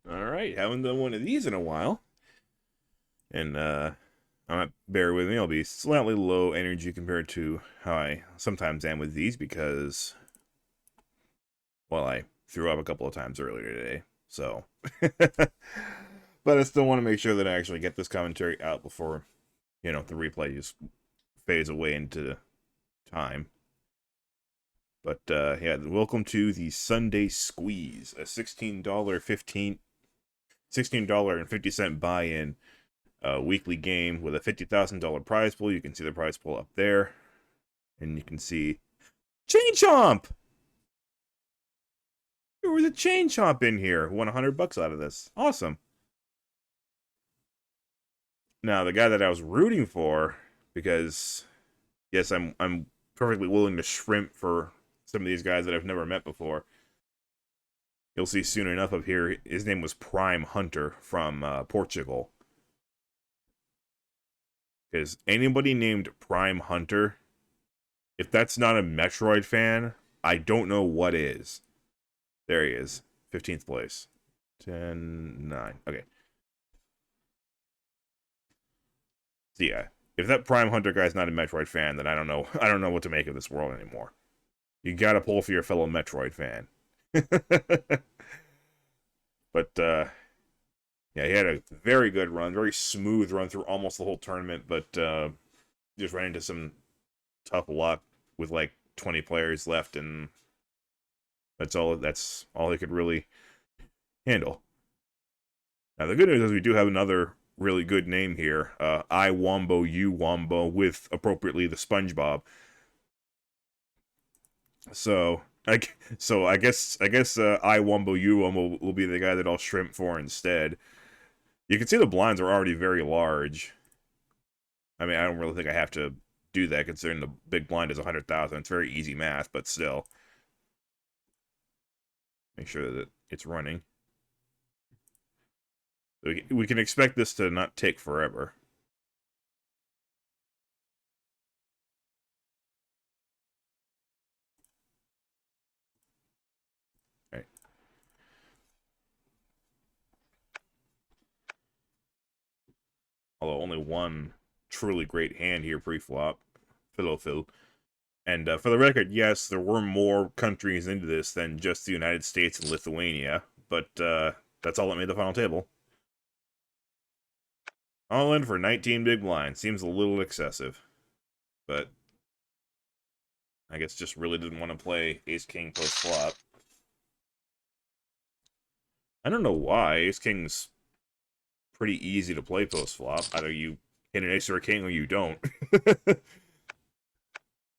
Alright, haven't done one of these in a while. And, bear with me, I'll be slightly low energy compared to how I sometimes am with these because, well, I threw up a couple of times earlier today. So, but I still want to make sure that I actually get this commentary out before, the replay just fades away into time. But, yeah, welcome to the Sunday Squeeze, a $16.50 buy-in weekly game with a $50,000 prize pool. You can see the prize pool up there. And you can see Chain Chomp! There was a Chain Chomp in here. Won $100 out of this. Awesome. Now, the guy that I was rooting for, because, yes, I'm perfectly willing to shrimp for some of these guys that I've never met before. You'll see soon enough up here, his name was Prime Hunter from Portugal. Because anybody named Prime Hunter, if that's not a Metroid fan, I don't know what is. There he is. 15th place. 10-9. Okay. So yeah, if that Prime Hunter guy's not a Metroid fan, then I don't know. I don't know what to make of this world anymore. You gotta pull for your fellow Metroid fan. But yeah, he had a very good run, very smooth run through almost the whole tournament, but just ran into some tough luck with like 20 players left, and that's all he could really handle. Now the good news is we do have another really good name here. I Wombo, you Wombo, with appropriately the SpongeBob. So I guess I Wombo, you Wombo will be the guy that I'll shrimp for instead. You can see the blinds are already very large. I mean, I don't really think I have to do that considering the big blind is 100,000. It's very easy math, but still. Make sure that it's running. We can expect this to not take forever. Right. Although only one truly great hand here pre-flop. Fiddle. And for the record, yes, there were more countries into this than just the United States and Lithuania, but that's all that made the final table. All in for 19 big blinds. Seems a little excessive, but I guess just really didn't want to play Ace-King post-flop. I don't know why. Ace-King's pretty easy to play post-flop. Either you hit an ace or a king or you don't.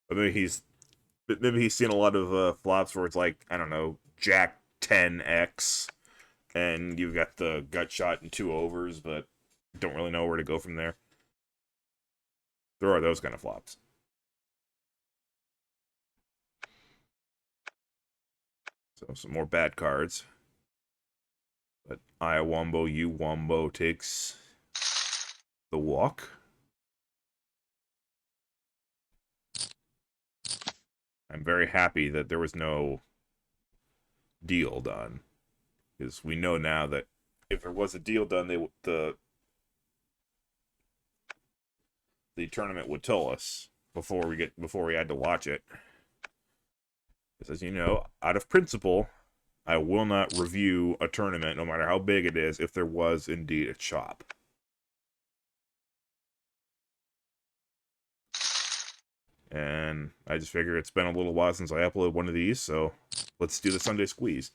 But maybe he's seen a lot of flops where it's like, I don't know, Jack 10x, and you've got the gut shot and 2 overs, but don't really know where to go from there. There are those kind of flops. So some more bad cards. But I Wombo, you Wombo takes the walk. I'm very happy that there was no deal done, because we know now that if there was a deal done, the tournament would tell us before we had to watch it. It says, out of principle, I will not review a tournament, no matter how big it is, if there was indeed a chop. And I just figure it's been a little while since I uploaded one of these, so let's do the Sunday Squeeze.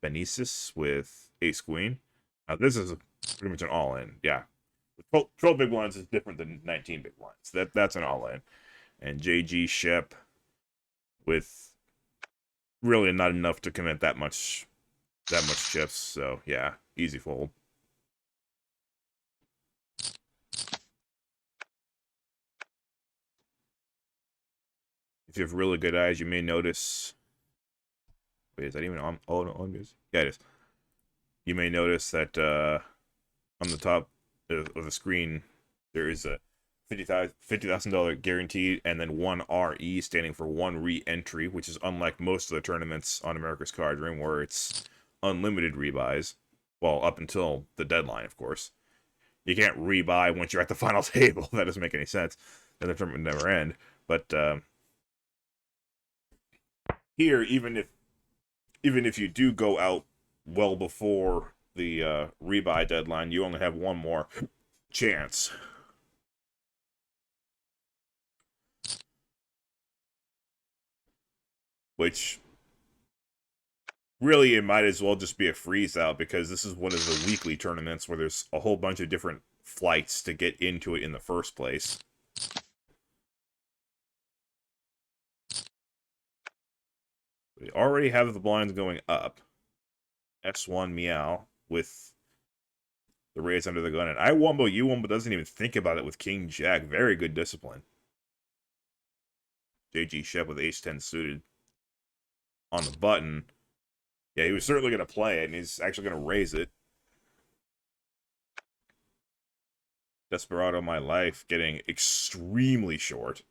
Benesis with Ace Queen. Now this is pretty much an all-in. Yeah, 12 big blinds is different than 19 big blinds. That's an all-in. And JG Shep with really not enough to commit that much chips. So yeah, easy fold. If you have really good eyes, you may notice. Wait, is that even on? Oh no, on music. Yeah, it is. You may notice that on the top of the screen there is a $50,000 guaranteed, and then one RE standing for one re-entry, which is unlike most of the tournaments on America's Cardroom where it's unlimited rebuys. Well, up until the deadline, of course. You can't rebuy once you're at the final table. That doesn't make any sense. Then the tournament would never end. But here, even if you do go out well before the rebuy deadline, you only have one more chance. Which, really, it might as well just be a freeze out, because this is one of the weekly tournaments where there's a whole bunch of different flights to get into it in the first place. We already have the blinds going up. S1 Meow with the raise under the gun. And I wombo, you wombo doesn't even think about it with King Jack. Very good discipline. JG Shep with Ace-10 suited on the button. Yeah, he was certainly going to play it, and he's actually going to raise it. Desperado My Life getting extremely short.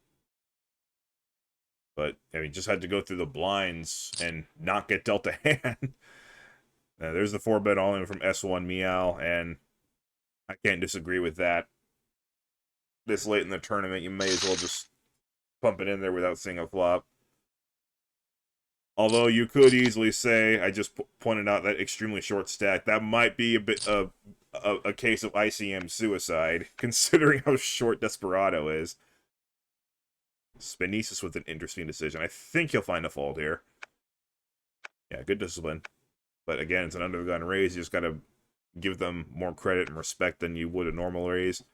But, I mean, just had to go through the blinds and not get dealt a hand. There's the 4-bet all-in from S1 Meow, and I can't disagree with that. This late in the tournament, you may as well just pump it in there without seeing a flop. Although you could easily say, I just pointed out that extremely short stack, that might be a bit of a case of ICM suicide, considering how short Desperado is. Spenisis with an interesting decision. I think he'll find a fold here. Yeah, good discipline. But again, it's an under the gun raise. You just gotta give them more credit and respect than you would a normal raise.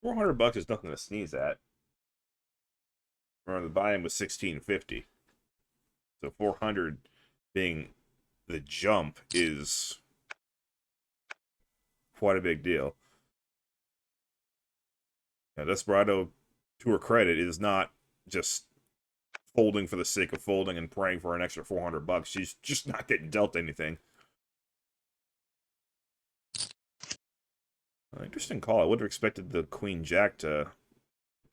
$400 is nothing to sneeze at. Remember, the buy-in was $1,650. So 400 being the jump is quite a big deal. Now, Desperado, to her credit, is not just folding for the sake of folding and praying for an extra $400. She's just not getting dealt anything. Interesting call. I would have expected the Queen Jack to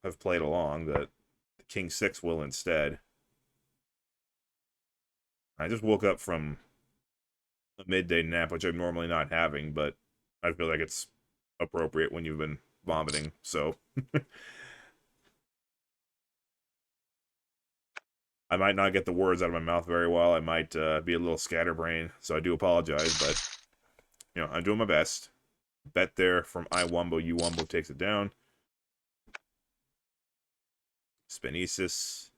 have played along, but the King 6 will instead. I just woke up from a midday nap, which I'm normally not having, but I feel like it's appropriate when you've been vomiting, so. I might not get the words out of my mouth very well. I might be a little scatterbrained, so I do apologize, but, you know, I'm doing my best. Bet there from I Wumbo, you Wumbo takes it down. Spenisis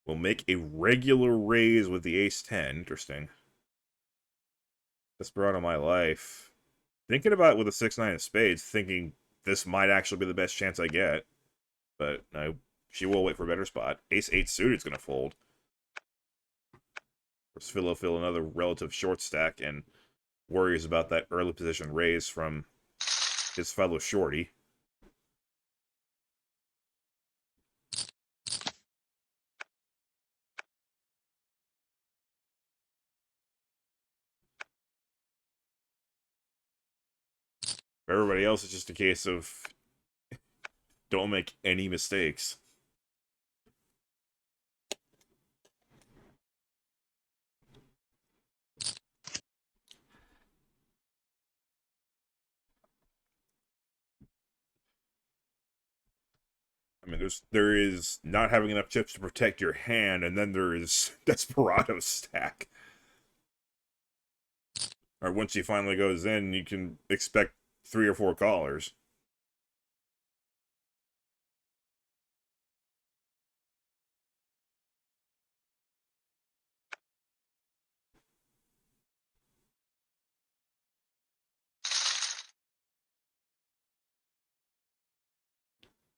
will make a regular raise with the Ace-10. Interesting. Desperado My Life. Thinking about it with a 6-9 of spades, thinking this might actually be the best chance I get. But no, she will wait for a better spot. Ace-8 suited is going to fold. Phil another relative short stack, and worries about that early position raise from his fellow shorty. For everybody else, it's just a case of don't make any mistakes. I mean, there is not having enough chips to protect your hand, and then there is Desperado stack. Or once he finally goes in, you can expect 3 or 4 callers.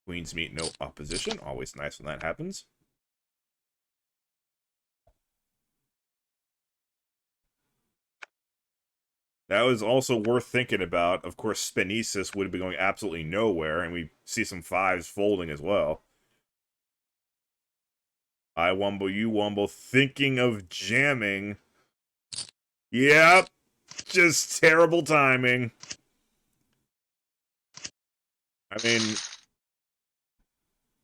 Queens meet no opposition. Always nice when that happens. That was also worth thinking about. Of course, Spenesis would be going absolutely nowhere, and we see some fives folding as well. I wumble, you wumble, thinking of jamming. Yep, just terrible timing. I mean,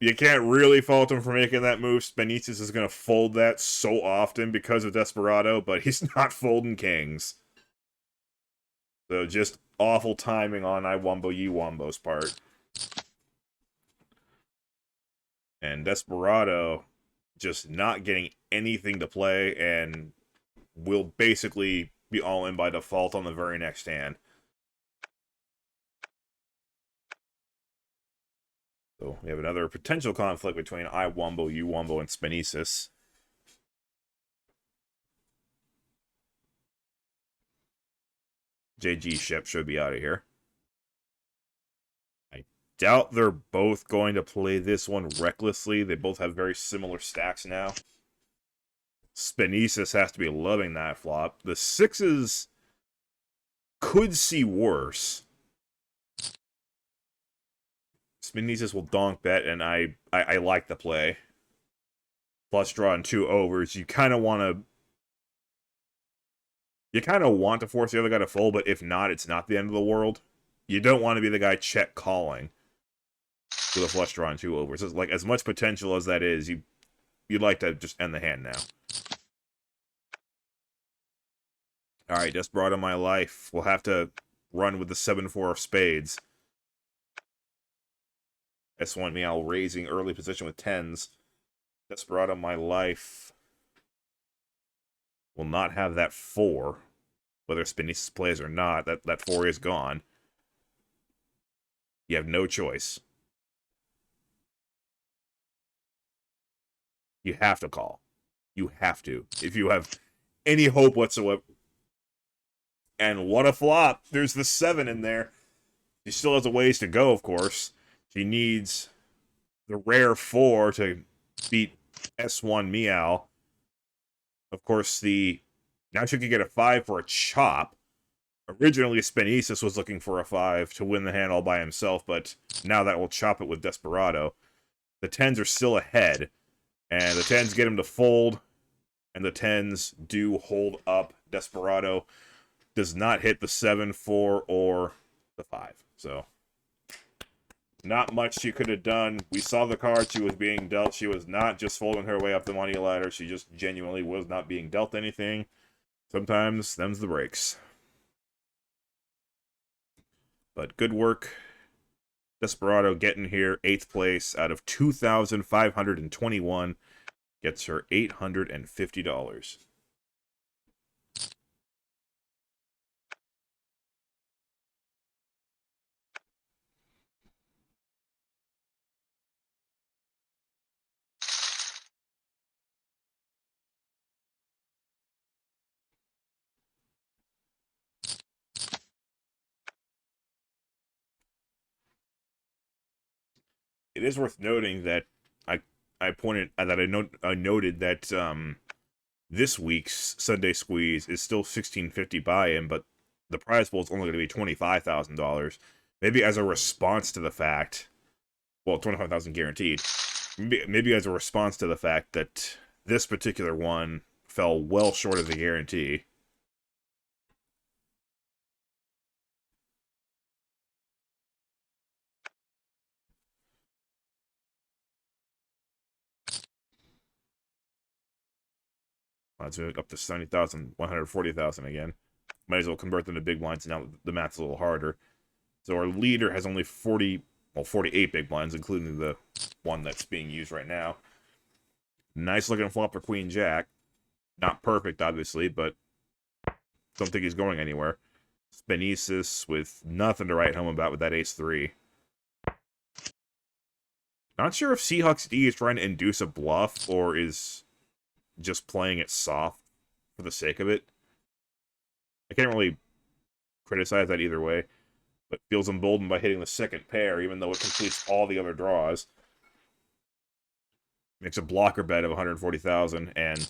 you can't really fault him for making that move. Spenesis is going to fold that so often because of Desperado, but he's not folding kings. So just awful timing on I Wumbo Ye Wombo's part. And Desperado just not getting anything to play and will basically be all in by default on the very next hand. So we have another potential conflict between I Wumbo, You Wumbo, and Spenesis. JG Shep should be out of here. I doubt they're both going to play this one recklessly. They both have very similar stacks now. Spenesis has to be loving that flop. The sixes could see worse. Spenesis will donk bet, and I like the play. Plus draw and 2 overs. You kind of want to force the other guy to fold, but if not, it's not the end of the world. You don't want to be the guy check calling with a flush draw and 2 overs. It's like, as much potential as that is, you'd like to just end the hand now. Alright, Desperado my life. We'll have to run with the 7-4 of spades. S1 Meow raising early position with 10s. Desperado my life will not have that 4. Whether Spenesis plays or not, that 4 is gone. You have no choice. You have to call. You have to. If you have any hope whatsoever. And what a flop. There's the 7 in there. She still has a ways to go, of course. She needs the rare 4 to beat S1 Meow. Of course, now she could get a 5 for a chop. Originally, Spenesis was looking for a 5 to win the hand all by himself, but now that will chop it with Desperado. The 10s are still ahead, and the 10s get him to fold, and the 10s do hold up. Desperado does not hit the 7, 4, or the 5. So, not much she could have done. We saw the card she was being dealt. She was not just folding her way up the money ladder. She just genuinely was not being dealt anything. Sometimes, them's the breaks. But good work. Desperado getting here, 8th place out of 2,521. Gets her $850. It is worth noting that I noted that this week's Sunday Squeeze is still $1,650 buy-in, but the prize pool is only going to be $25,000. Maybe as a response to the fact, well, $25,000 guaranteed. Maybe as a response to the fact that this particular one fell well short of the guarantee. Let's move up to 70,000, 140,000 again. Might as well convert them to big blinds. Now the math's a little harder. So our leader has only 48 big blinds, including the one that's being used right now. Nice looking flop for Queen Jack. Not perfect, obviously, but don't think he's going anywhere. Spenesis with nothing to write home about with that ace-3. Not sure if Seahawks D is trying to induce a bluff or is just playing it soft for the sake of it. I can't really criticize that either way, but feels emboldened by hitting the second pair, even though it completes all the other draws. Makes a blocker bet of 140,000 and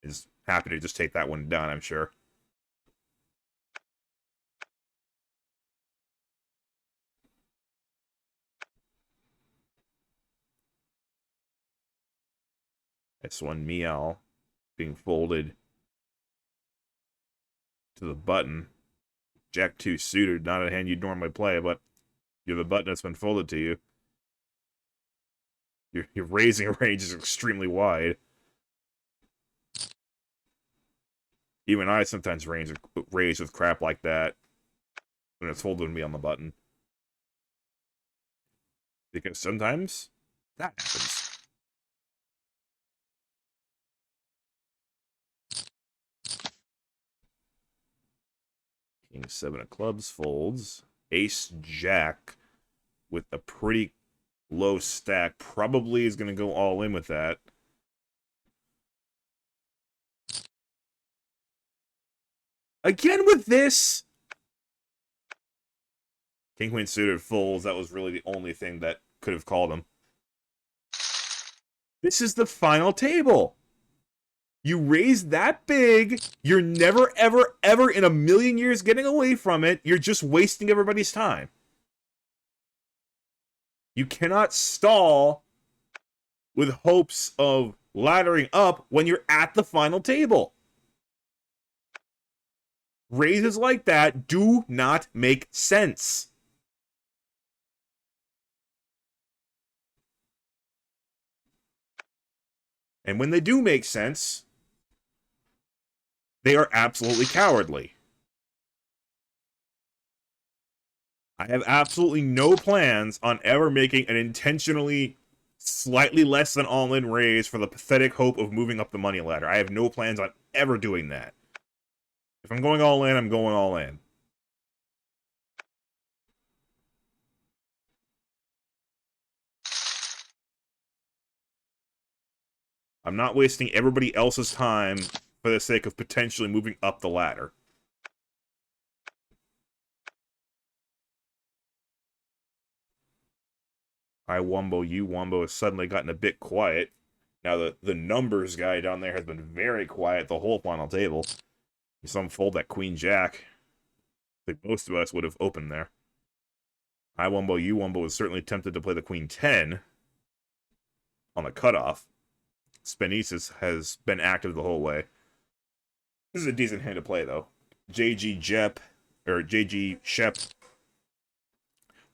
is happy to just take that one down, I'm sure. S1 Meow being folded to the button. Jack 2 suited, not a hand you'd normally play, but you're the button that's been folded to you. Your raising range is extremely wide. Even I sometimes raise with crap like that when it's folded to me on the button. Because sometimes that happens. King 7 of clubs folds. Ace Jack with a pretty low stack probably is going to go all in with that. Again with this! King Queen suited folds. That was really the only thing that could have called him. This is the final table. You raise that big. You're never, ever, ever in a million years getting away from it. You're just wasting everybody's time. You cannot stall with hopes of laddering up when you're at the final table. Raises like that do not make sense. And when they do make sense, they are absolutely cowardly. I have absolutely no plans on ever making an intentionally slightly less than all-in raise for the pathetic hope of moving up the money ladder. I have no plans on ever doing that. If I'm going all in, I'm going all in. I'm not wasting everybody else's time for the sake of potentially moving up the ladder. I Wumbo, you Wumbo has suddenly gotten a bit quiet. Now the numbers guy down there has been very quiet the whole final table. You saw him fold that Queen Jack. I think most of us would have opened there. I Wumbo, you Wumbo was certainly tempted to play the Queen 10 on the cutoff. Spenisis has been active the whole way. This is a decent hand to play, though. JG Shep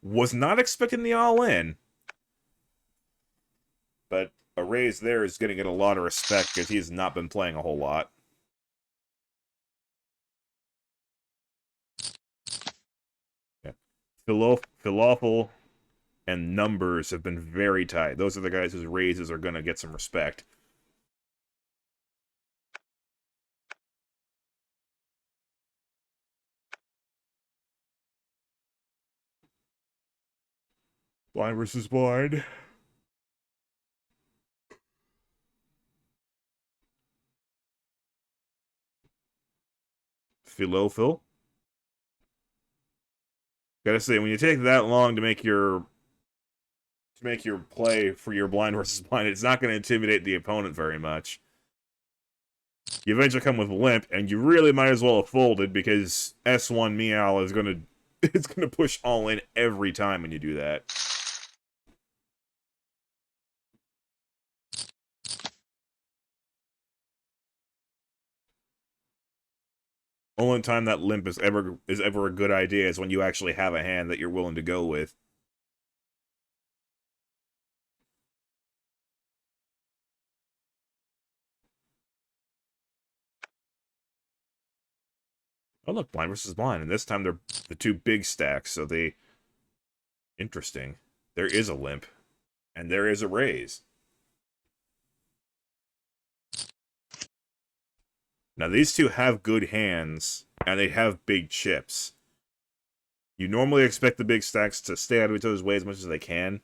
was not expecting the all-in, but a raise there is going to get a lot of respect because he has not been playing a whole lot. Yeah. Falafel and numbers have been very tight. Those are the guys whose raises are going to get some respect. Blind versus blind. Phil. Gotta say, when you take that long to make your play for your blind versus blind, it's not going to intimidate the opponent very much. You eventually come with limp, and you really might as well have folded because S1 Meow is going to it's going to push all in every time when you do that. Only time that limp is ever a good idea is when you actually have a hand that you're willing to go with. Oh look, blind versus blind, and this time they're the two big stacks, so they... Interesting. There is a limp, and there is a raise. Now these two have good hands, and they have big chips. You normally expect the big stacks to stay out of each other's way as much as they can,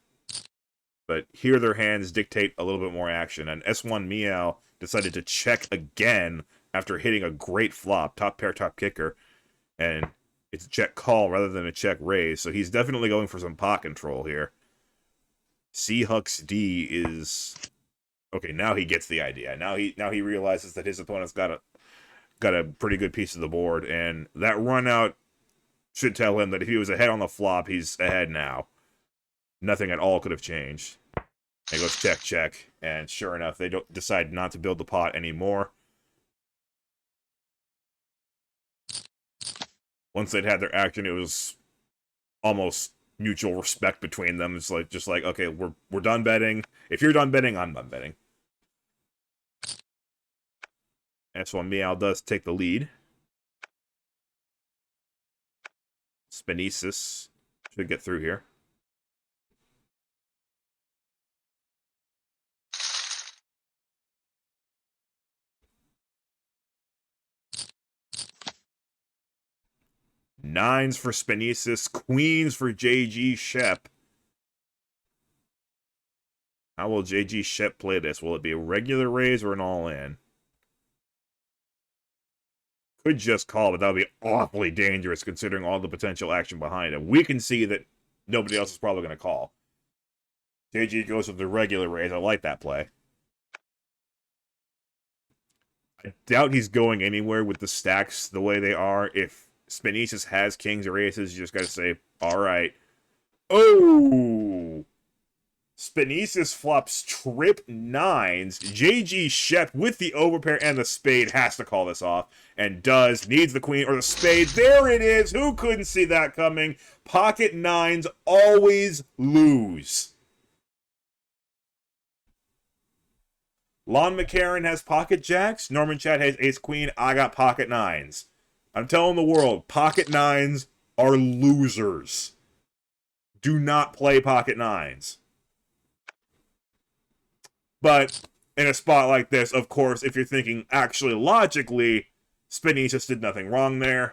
but here their hands dictate a little bit more action, and S1 Meow decided to check again after hitting a great flop, top pair, top kicker, and it's a check call rather than a check raise, so he's definitely going for some pot control here. C Hux D is... Okay, now he gets the idea. Now he realizes that his opponent's got a pretty good piece of the board, and that run out should tell him that if he was ahead on the flop, he's ahead now. Nothing at all could have changed. It goes check, check, and sure enough, they don't decide not to build the pot anymore. Once they'd had their action, it was almost mutual respect between them. It's like just like, okay, we're done betting. If you're done betting, I'm done betting. And so Meow does take the lead. Spenesis should get through here. Nines for Spenesis, queens for JG Shep. How will JG Shep play this? Will it be a regular raise or an all-in? Could just call, but that would be awfully dangerous considering all the potential action behind him. We can see that nobody else is probably going to call. JG goes with the regular raise. I like that play. I doubt he's going anywhere with the stacks the way they are. If Spenesis has kings or aces, you just got to say, all right. Oh! Spenesis flops trip nines. JG Shep with the overpair and the spade has to call this off. And does. Needs the queen or the spade. There it is. Who couldn't see that coming? Pocket nines always lose. Lon McCarran has pocket jacks. Norman Chad has ace queen. I got pocket nines. I'm telling the world, pocket nines are losers. Do not play pocket nines. But in a spot like this, of course, if you're thinking actually logically, Spenesis did nothing wrong there.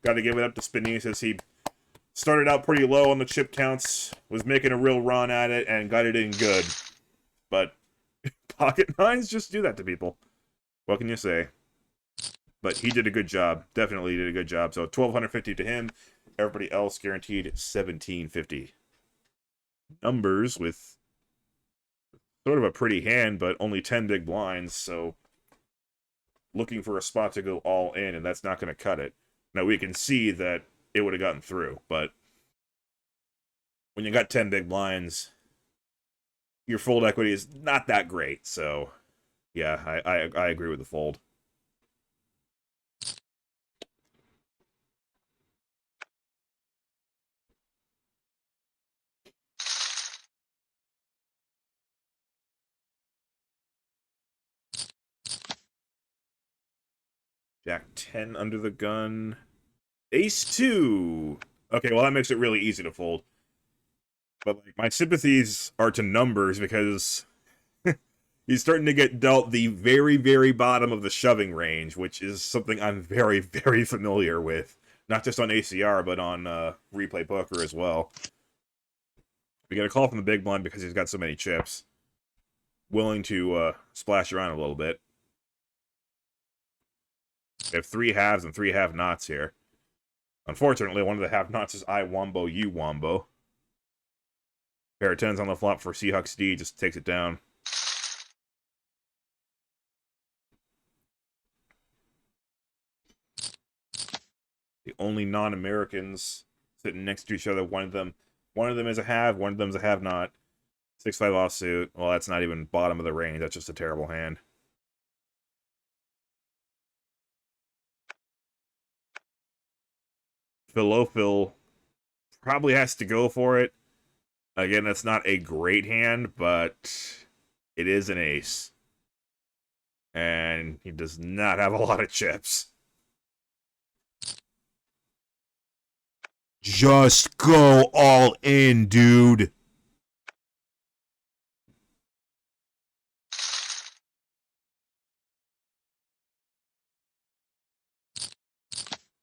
Got to give it up to Spenesis. He started out pretty low on the chip counts, was making a real run at it, and got it in good. But pocket nines just do that to people. What can you say? But he did a good job. Definitely did a good job. So 1,250 to him. Everybody else guaranteed 1,750. Numbers with sort of a pretty hand, but only 10 big blinds. So looking for a spot to go all in, and that's not going to cut it. Now we can see that it would have gotten through, but when you got 10 big blinds, your fold equity is not that great. So yeah, I agree with the fold. Jack 10 under the gun. Ace 2. Okay, well, that makes it really easy to fold. But like, my sympathies are to numbers because he's starting to get dealt the very, very bottom of the shoving range, which is something I'm very, very familiar with. Not just on ACR, but on replay poker as well. We get a call from the big blind because he's got so many chips. Willing to splash around a little bit. We have 3 halves and 3 have-nots here. Unfortunately, one of the have-nots is I wombo, you wombo. Pair of 10s on the flop for Seahawks D, just takes it down. The only non-Americans sitting next to each other, one of them is a have, one of them is a have-not. 6-5 offsuit. Well, that's not even bottom of the range, that's just a terrible hand. Phil probably has to go for it. Again, that's not a great hand, but it is an ace. And he does not have a lot of chips. Just go all in, dude.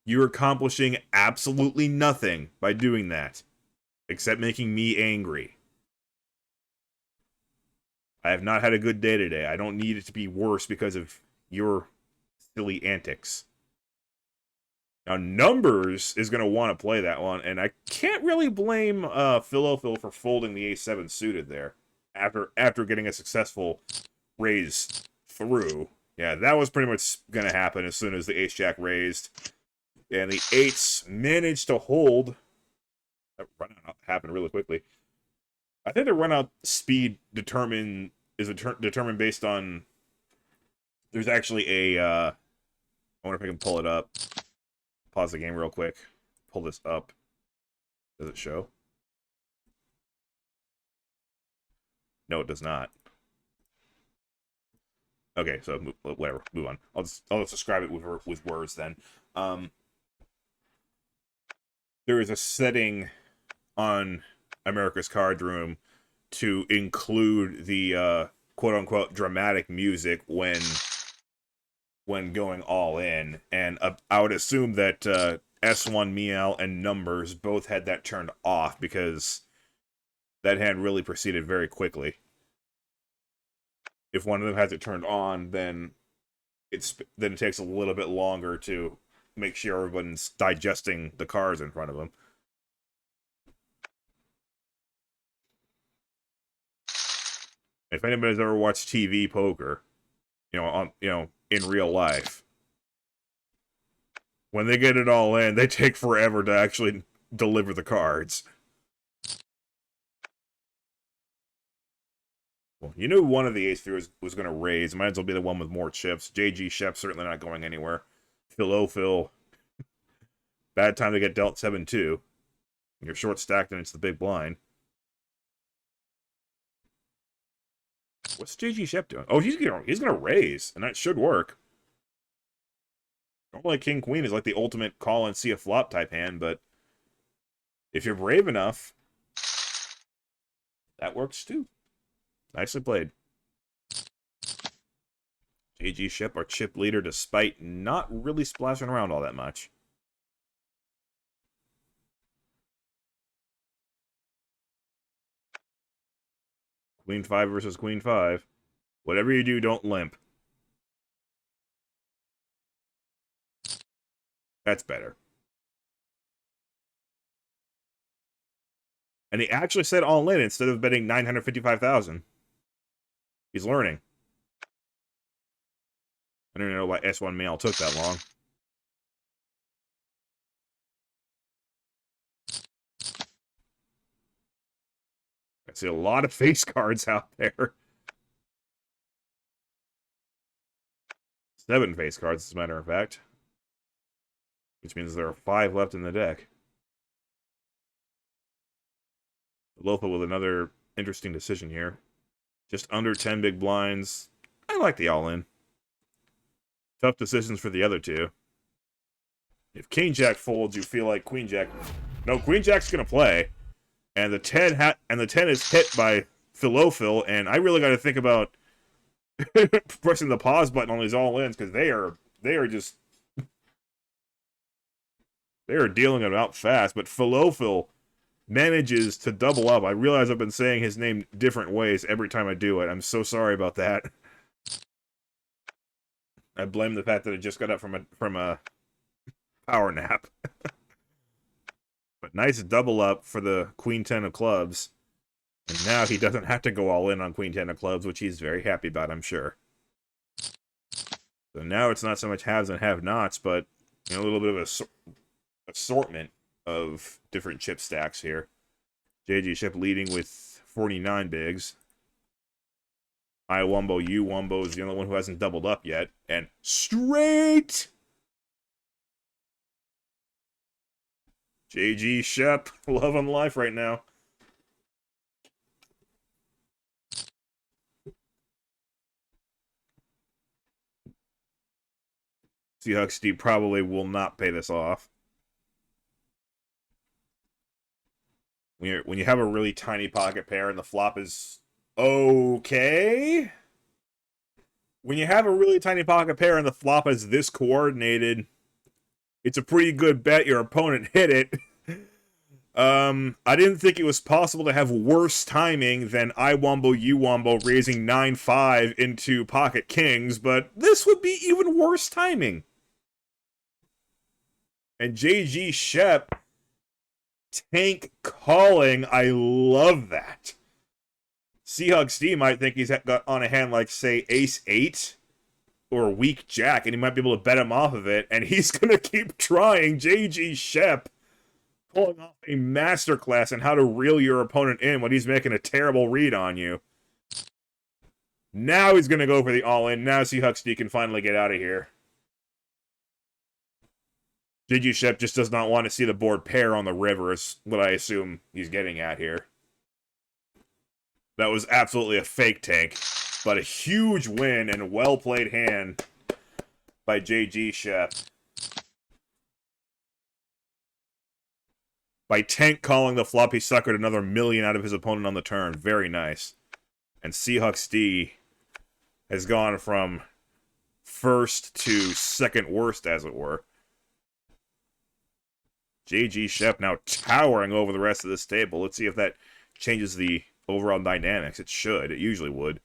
You're accomplishing absolutely nothing by doing that, except making me angry. I have not had a good day today. I don't need it to be worse because of your silly antics. Now, Numbers is going to want to play that one, and I can't really blame Phil for folding the A7 suited there after getting a successful raise through. Yeah, that was pretty much going to happen as soon as the Ace-Jack raised. And the 8s managed to hold. That run out happened really quickly. I think the run out speed is determined based on. There's actually a. I wonder if I can pull it up. Pause the game real quick. Pull this up. Does it show? No, it does not. Okay, so whatever. Move on. I'll just describe it with words then. There is a setting on America's Cardroom to include the quote-unquote dramatic music when going all in, and I would assume that S1 Meow and Numbers both had that turned off because that hand really proceeded very quickly. If one of them has it turned on, then it takes a little bit longer to make sure everyone's digesting the cards in front of them. If anybody's ever watched TV poker, in real life, when they get it all in, they take forever to actually deliver the cards. Well, you knew one of the ace three was going to raise. Might as well be the one with more chips. JG Shep certainly not going anywhere. Phil. Bad time to get dealt 7-2. You're short stacked and it's the big blind. What's JG Shep doing? Oh, he's gonna raise, and that should work. Normally King Queen is like the ultimate call and see a flop type hand, but if you're brave enough, that works too. Nicely played. JG Shep, our chip leader, despite not really splashing around all that much. Queen 5 versus Queen 5. Whatever you do, don't limp. That's better. And he actually said all in instead of betting 955,000. He's learning. I don't even know why S1 Mail took that long. I see a lot of face cards out there. 7 face cards, as a matter of fact. Which means there are 5 left in the deck. Lofa with another interesting decision here. Just under 10 big blinds. I like the all-in. Tough decisions for the other two. If King Jack folds, you feel like Queen Jack. No, Queen Jack's gonna play, and the 10 is hit by Phil, and I really got to think about pressing the pause button on these all-ins because they are dealing it out fast. But Phil manages to double up. I realize I've been saying his name different ways every time I do it. I'm so sorry about that. I blame the fact that I just got up from a power nap. But nice double up for the Queen 10 of clubs. And now he doesn't have to go all in on Queen 10 of clubs, which he's very happy about, I'm sure. So now it's not so much haves and have-nots, but a little bit of a assortment of different chip stacks here. JG Shep leading with 49 bigs. I Wumbo, you Wumbo is the only one who hasn't doubled up yet. And straight! JG Shep, loving life right now. Seahawks Steve probably will not pay this off. When you have a really tiny pocket pair and the flop is okay. When you have a really tiny pocket pair and the flop is this coordinated, it's a pretty good bet your opponent hit it. I didn't think it was possible to have worse timing than I Wumbo, you Wumbo raising 9-5 into pocket kings, but this would be even worse timing. And JG Shep tank calling, I love that. Seahawks D might think he's got on a hand like, say, Ace-8 or Weak Jack, and he might be able to bet him off of it, and he's going to keep trying. JG Shep Pulling off a masterclass in how to reel your opponent in when he's making a terrible read on you. Now he's going to go for the all-in. Now Seahawks can finally get out of here. JG Shep just does not want to see the board pair on the river, is what I assume he's getting at here. That was absolutely a fake tank, but a huge win and a well-played hand by JG Shep. By tank calling the flop, he suckered another million out of his opponent on the turn. Very nice. And Seahawks D has gone from first to second worst, as it were. JG Shep now towering over the rest of this table. Let's see if that changes the overall dynamics. It should. It usually would.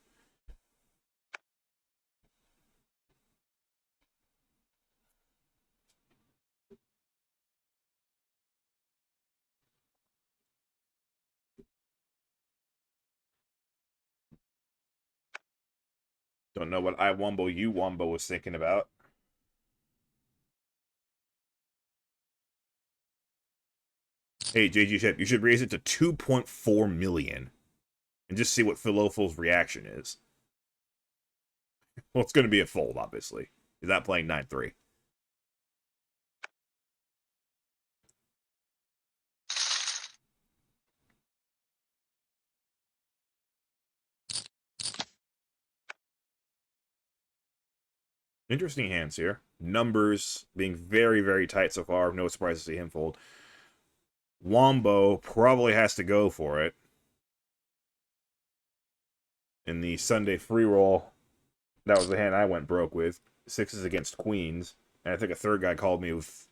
Don't know what I Wombo you Wombo was thinking about. Hey, JG Shep, you should raise it to 2.4 million. And just see what Philophil's reaction is. Well, it's going to be a fold, obviously. He's not playing 9-3. Interesting hands here. Numbers being very, very tight so far. No surprise to see him fold. Wombo probably has to go for it. In the Sunday free roll, that was the hand I went broke with. Sixes against queens. And I think a third guy called me with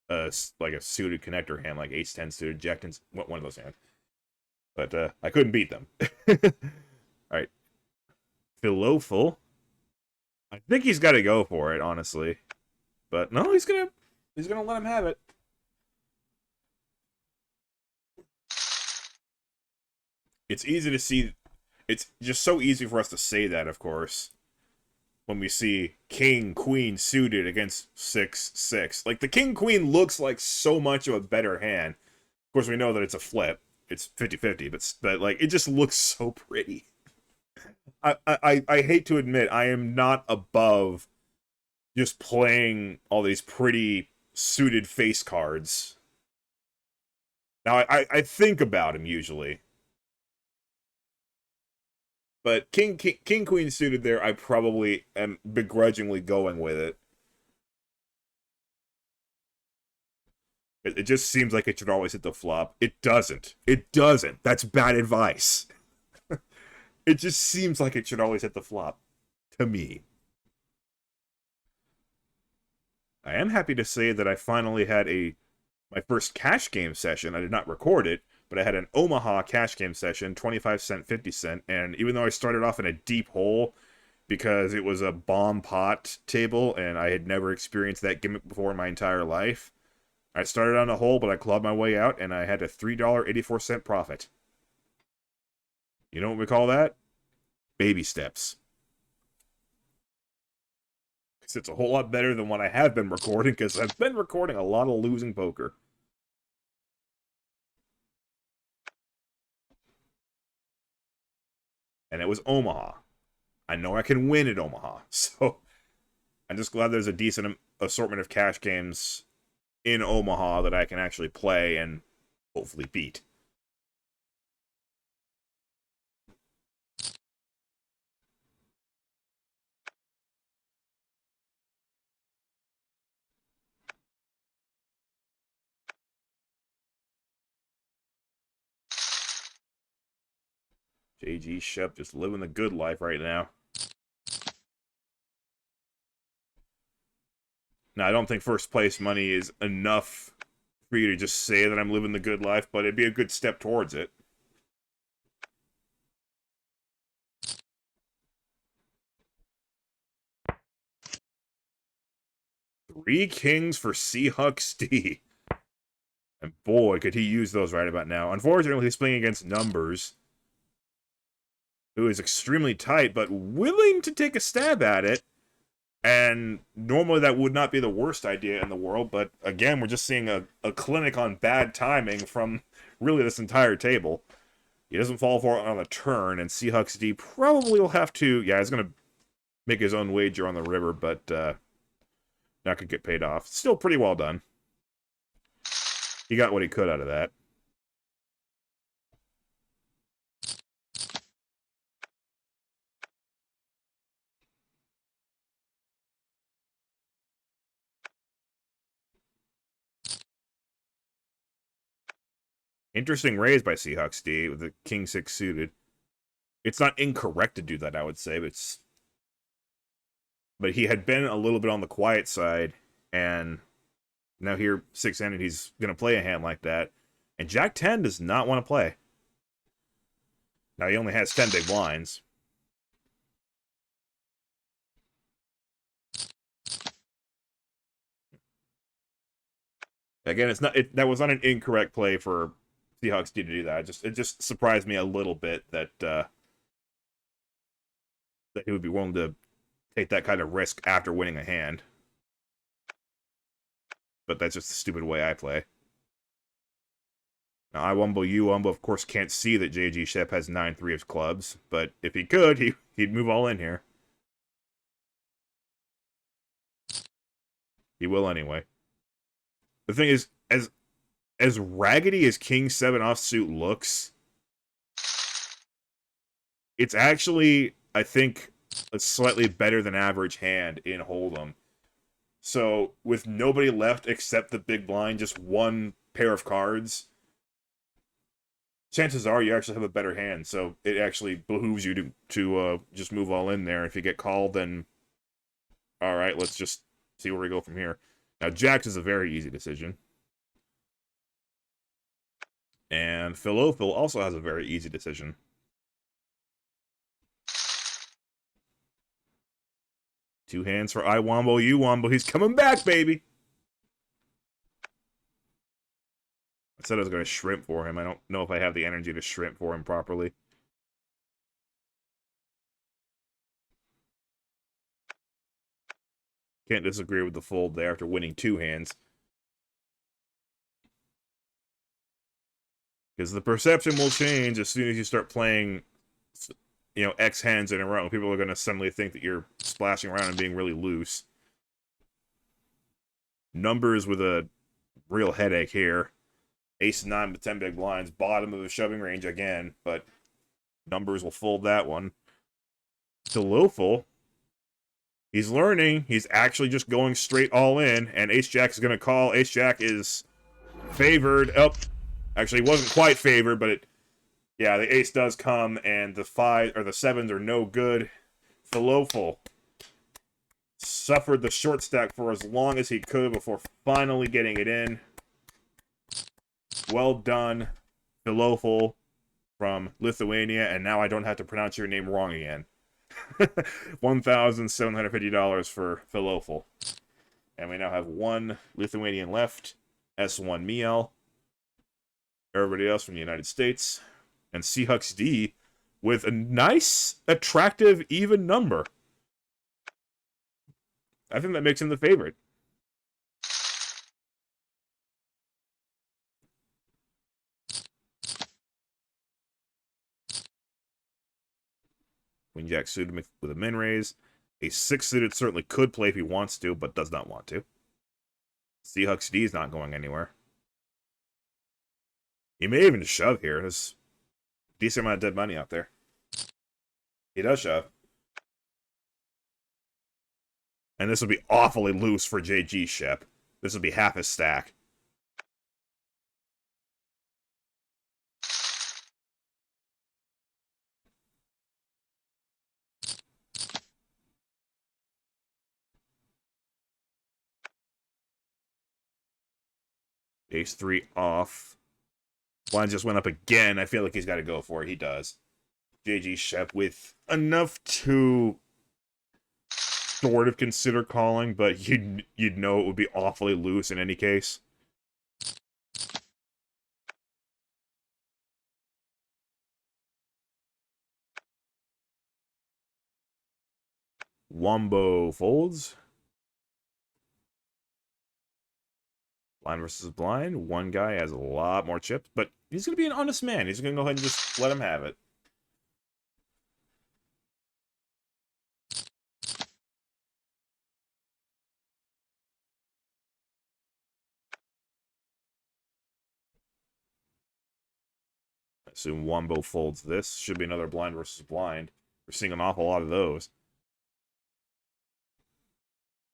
like a suited connector hand, like ace-10 suited, jack-10, one of those hands. But I couldn't beat them. Alright. Philophil. I think he's got to go for it, honestly. But no, he's gonna let him have it. It's easy to see. It's just so easy for us to say that, of course, when we see king, queen suited against 6-6. Like, the king-queen looks like so much of a better hand. Of course, we know that it's a flip. It's 50-50, but like, it just looks so pretty. I hate to admit, I am not above just playing all these pretty suited face cards. Now, I think about him usually. But King, Queen suited there, I probably am begrudgingly going with it. It just seems like it should always hit the flop. It doesn't. It doesn't. That's bad advice. It just seems like it should always hit the flop. To me. I am happy to say that I finally had my first cash game session. I did not record it, but I had an Omaha cash game session, 25 cent, 50 cent, and even though I started off in a deep hole because it was a bomb pot table and I had never experienced that gimmick before in my entire life, I started on a hole, but I clawed my way out and I had a $3.84 profit. You know what we call that? Baby steps. It's a whole lot better than what I have been recording, because I've been recording a lot of losing poker. And it was Omaha. I know I can win at Omaha, so I'm just glad there's a decent assortment of cash games in Omaha that I can actually play and hopefully beat. JG Shep just living the good life right now. Now, I don't think first place money is enough for you to just say that I'm living the good life, but it'd be a good step towards it. Three kings for Seahawks D. And boy, could he use those right about now. Unfortunately, he's playing against Numbers, who is extremely tight, but willing to take a stab at it. And normally that would not be the worst idea in the world, but again, we're just seeing a clinic on bad timing from really this entire table. He doesn't fall for it on the turn, and Seahawks D probably will have to... Yeah, he's going to make his own wager on the river, but not going to get paid off. Still pretty well done. He got what he could out of that. Interesting raise by Seahawks D with the King 6 suited. It's not incorrect to do that, I would say, but he had been a little bit on the quiet side, and now here, 6-handed, he's going to play a hand like that. And Jack 10 does not want to play. Now, he only has 10 big blinds. Again, that was not an incorrect play for Seahawks D to do that. It just surprised me a little bit that he would be willing to take that kind of risk after winning a hand. But that's just a stupid way I play. Now, I Wumbo, you Wumbo, of course, can't see that JG Shep has 9-3 of clubs, but if he could, he'd move all in here. He will anyway. The thing is, as raggedy as King 7 offsuit looks, it's actually, I think, a slightly better than average hand in Hold'em. So, with nobody left except the big blind, just one pair of cards, chances are you actually have a better hand. So, it actually behooves you to just move all in there. If you get called, then alright, let's just see where we go from here. Now, Jacks is a very easy decision. And Phil also has a very easy decision. Two hands for I Wombo, you Wombo. He's coming back, baby! I said I was going to shrimp for him. I don't know if I have the energy to shrimp for him properly. Can't disagree with the fold there after winning two hands. Because the perception will change as soon as you start playing, you know, X hands in a row. People are going to suddenly think that you're splashing around and being really loose. Numbers with a real headache here. Ace-9 with 10 big blinds. Bottom of the shoving range again, but numbers will fold that one. Deloful. He's learning. He's actually just going straight all in, and Ace-Jack is going to call. Ace-Jack is favored. Oh, actually, he wasn't quite favored, but yeah, the ace does come, and the 5 or the 7s are no good. Falofel suffered the short stack for as long as he could before finally getting it in. Well done, Falofel from Lithuania, and now I don't have to pronounce your name wrong again. $1,750 for Falofel. And we now have one Lithuanian left, S1 Miel. Everybody else from the United States. And Seahawks D with a nice, attractive, even number. I think that makes him the favorite. Queen Jack suited with a min raise. A 6 suited certainly could play if he wants to, but does not want to. Seahawks D is not going anywhere. He may even shove here. There's a decent amount of dead money out there. He does shove. And this would be awfully loose for JG Shep. This would be half his stack. Ace-3 off. Blind just went up again. I feel like he's got to go for it. He does. JG Shep with enough to sort of consider calling, but you'd know it would be awfully loose in any case. Wombo folds. Blind versus blind. One guy has a lot more chips, but he's going to be an honest man. He's going to go ahead and just let him have it. I assume Wombo folds this. Should be another blind versus blind. We're seeing an awful lot of those.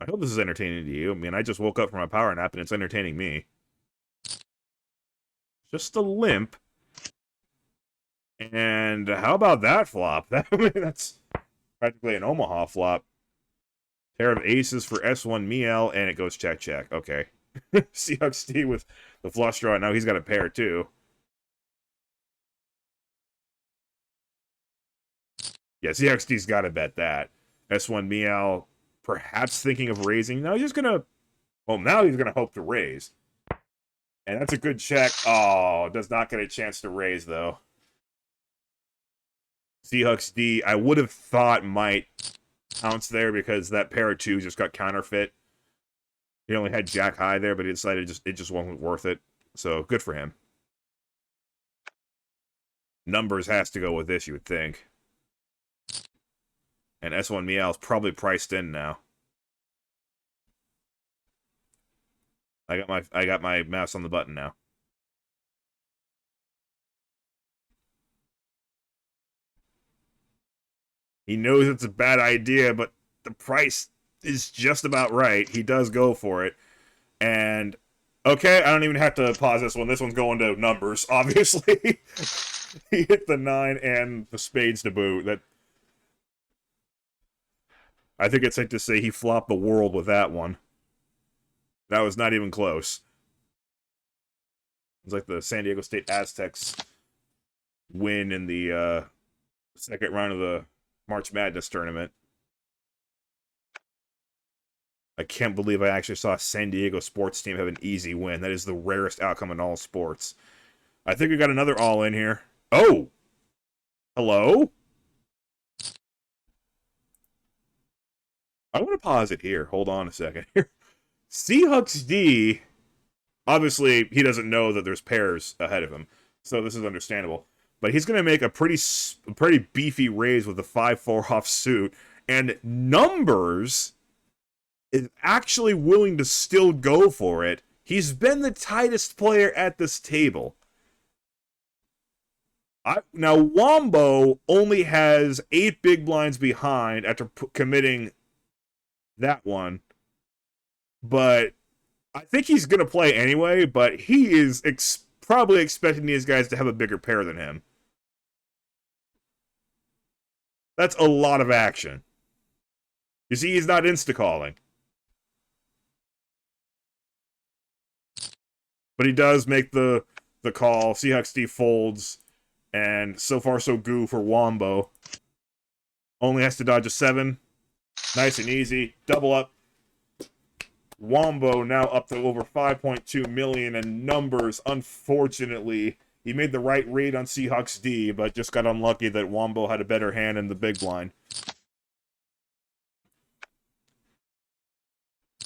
I hope this is entertaining to you. I mean, I just woke up from a power nap and it's entertaining me. Just a limp. And how about that flop? That's practically an Omaha flop. Pair of aces for S1 Miel, and it goes check, check. Okay. Seahawks D with the flush draw. Now he's got a pair, too. Yeah, Seahawks D's got to bet that. S1 Miel perhaps thinking of raising. No, he's just going to... Well, now he's going to hope to raise. And that's a good check. Oh, does not get a chance to raise, though. Seahawks D, I would have thought might pounce there because that pair of twos just got counterfeit. He only had Jack High there, but he decided it just wasn't worth it. So, good for him. Numbers has to go with this, you would think. And S1 Meow's probably priced in now. I got my mouse on the button now. He knows it's a bad idea, but the price is just about right. He does go for it. And, okay, I don't even have to pause this one. This one's going to numbers, obviously. He hit the 9 and the spades to boot. That, I think it's safe to say he flopped the world with that one. That was not even close. It's like the San Diego State Aztecs win in the second round of the March Madness tournament. I can't believe I actually saw a San Diego sports team have an easy win. That is the rarest outcome in all sports. I think we got another all in here. Oh! Hello? I want to pause it here. Hold on a second here. Seahawks D, obviously, he doesn't know that there's pairs ahead of him, so this is understandable. But he's going to make a pretty beefy raise with the 5-4 offsuit, and Numbers is actually willing to still go for it. He's been the tightest player at this table. Now, Wombo only has 8 big blinds behind after committing that one. But I think he's going to play anyway, but he is probably expecting these guys to have a bigger pair than him. That's a lot of action. You see, he's not insta-calling. But he does make the call. Seahawks D folds. And so far, so good for Wombo. Only has to dodge a 7. Nice and easy. Double up. Wombo now up to over 5.2 million, and Numbers, unfortunately, he made the right read on Seahawks D, but just got unlucky that Wombo had a better hand in the big blind.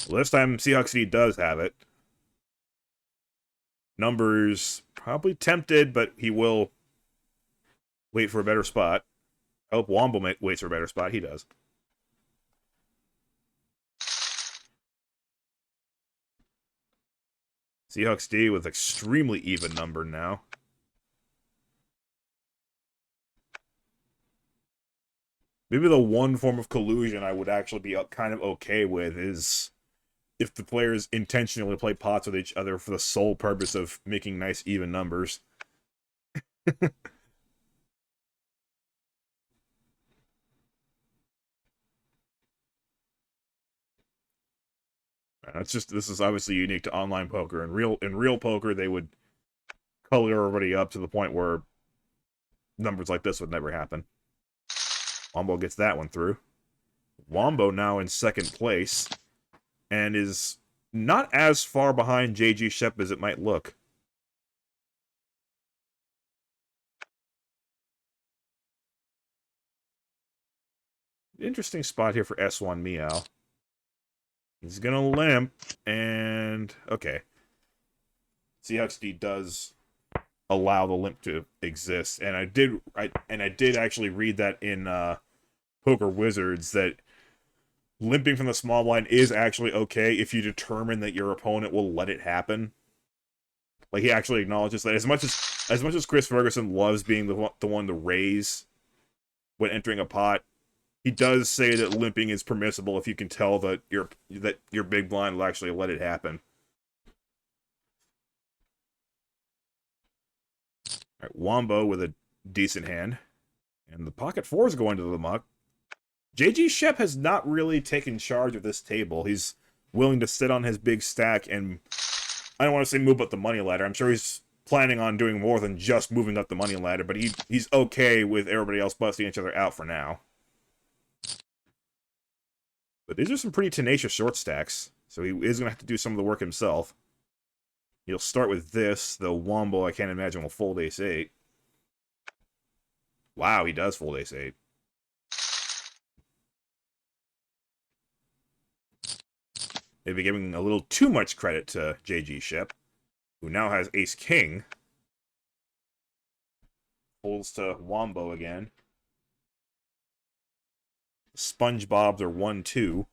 Well, this time Seahawks D does have it. Numbers probably tempted, but he will wait for a better spot. I hope Wombo waits for a better spot. He does. Seahawks D with extremely even number now. Maybe the one form of collusion I would actually be kind of okay with is if the players intentionally play pots with each other for the sole purpose of making nice even numbers. This is obviously unique to online poker. In real poker, they would color everybody up to the point where numbers like this would never happen. Wombo gets that one through. Wombo now in second place and is not as far behind JG Shep as it might look. Interesting spot here for S1 Meow. He's gonna limp, and okay. CXD does allow the limp to exist, and I did actually read that in Poker Wizards that limping from the small blind is actually okay if you determine that your opponent will let it happen. Like, he actually acknowledges that as much as Chris Ferguson loves being the one to raise when entering a pot, he does say that limping is permissible if you can tell that your big blind will actually let it happen. All right, Wombo with a decent hand, and the pocket fours go into the muck. JG Shep has not really taken charge of this table. He's willing to sit on his big stack and, I don't want to say move up the money ladder. I'm sure he's planning on doing more than just moving up the money ladder, but he's okay with everybody else busting each other out for now. But these are some pretty tenacious short stacks, so he is going to have to do some of the work himself. He'll start with this. The Wombo, I can't imagine, will fold ace-8. Wow, he does fold ace-8. Maybe giving a little too much credit to JG Shep, who now has ace-king. Folds to Wombo again. SpongeBob's are 1-2.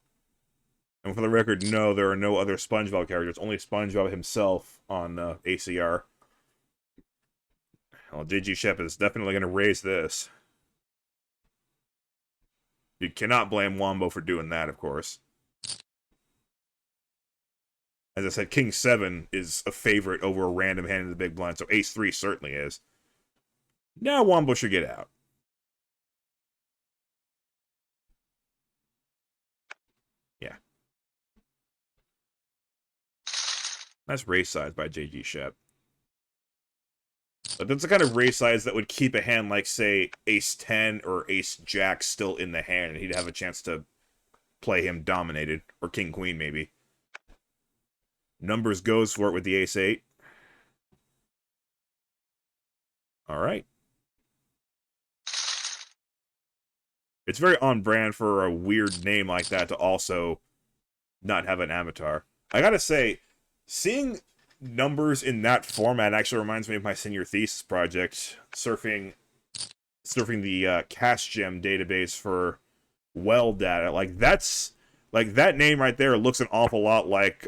And for the record, no, there are no other SpongeBob characters. Only SpongeBob himself on ACR. Well, JG Shep is definitely going to raise this. You cannot blame Wombo for doing that, of course. As I said, King 7 is a favorite over a random hand in the big blind, so ace 3 certainly is. Now Wombo should get out. Yeah. Nice raise size by JG Shep. But that's the kind of raise size that would keep a hand like, say, ace-10 or ace-jack still in the hand, and he'd have a chance to play him dominated, or king-queen maybe. Numbers goes for it with the ace-8. Alright. It's very on-brand for a weird name like that to also not have an avatar. I gotta say, seeing numbers in that format actually reminds me of my senior thesis project, surfing the Cash Gem database for well data. Like, that name right there looks an awful lot like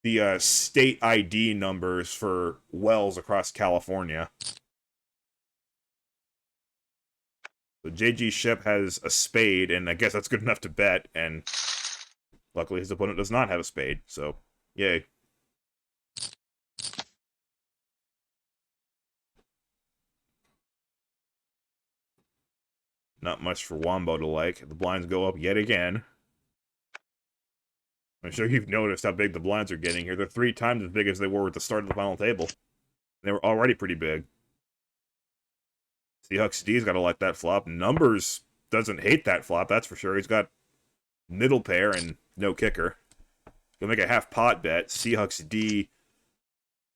the state ID numbers for wells across California. So JG Shep has a spade, and I guess that's good enough to bet, and luckily his opponent does not have a spade, so yay. Not much for Wombo to like. The blinds go up yet again. I'm sure you've noticed how big the blinds are getting here. They're 3 times as big as they were at the start of the final table. They were already pretty big. Seahawks D's got to like that flop. Numbers doesn't hate that flop, that's for sure. He's got middle pair and no kicker. He'll make a half pot bet. Seahawks D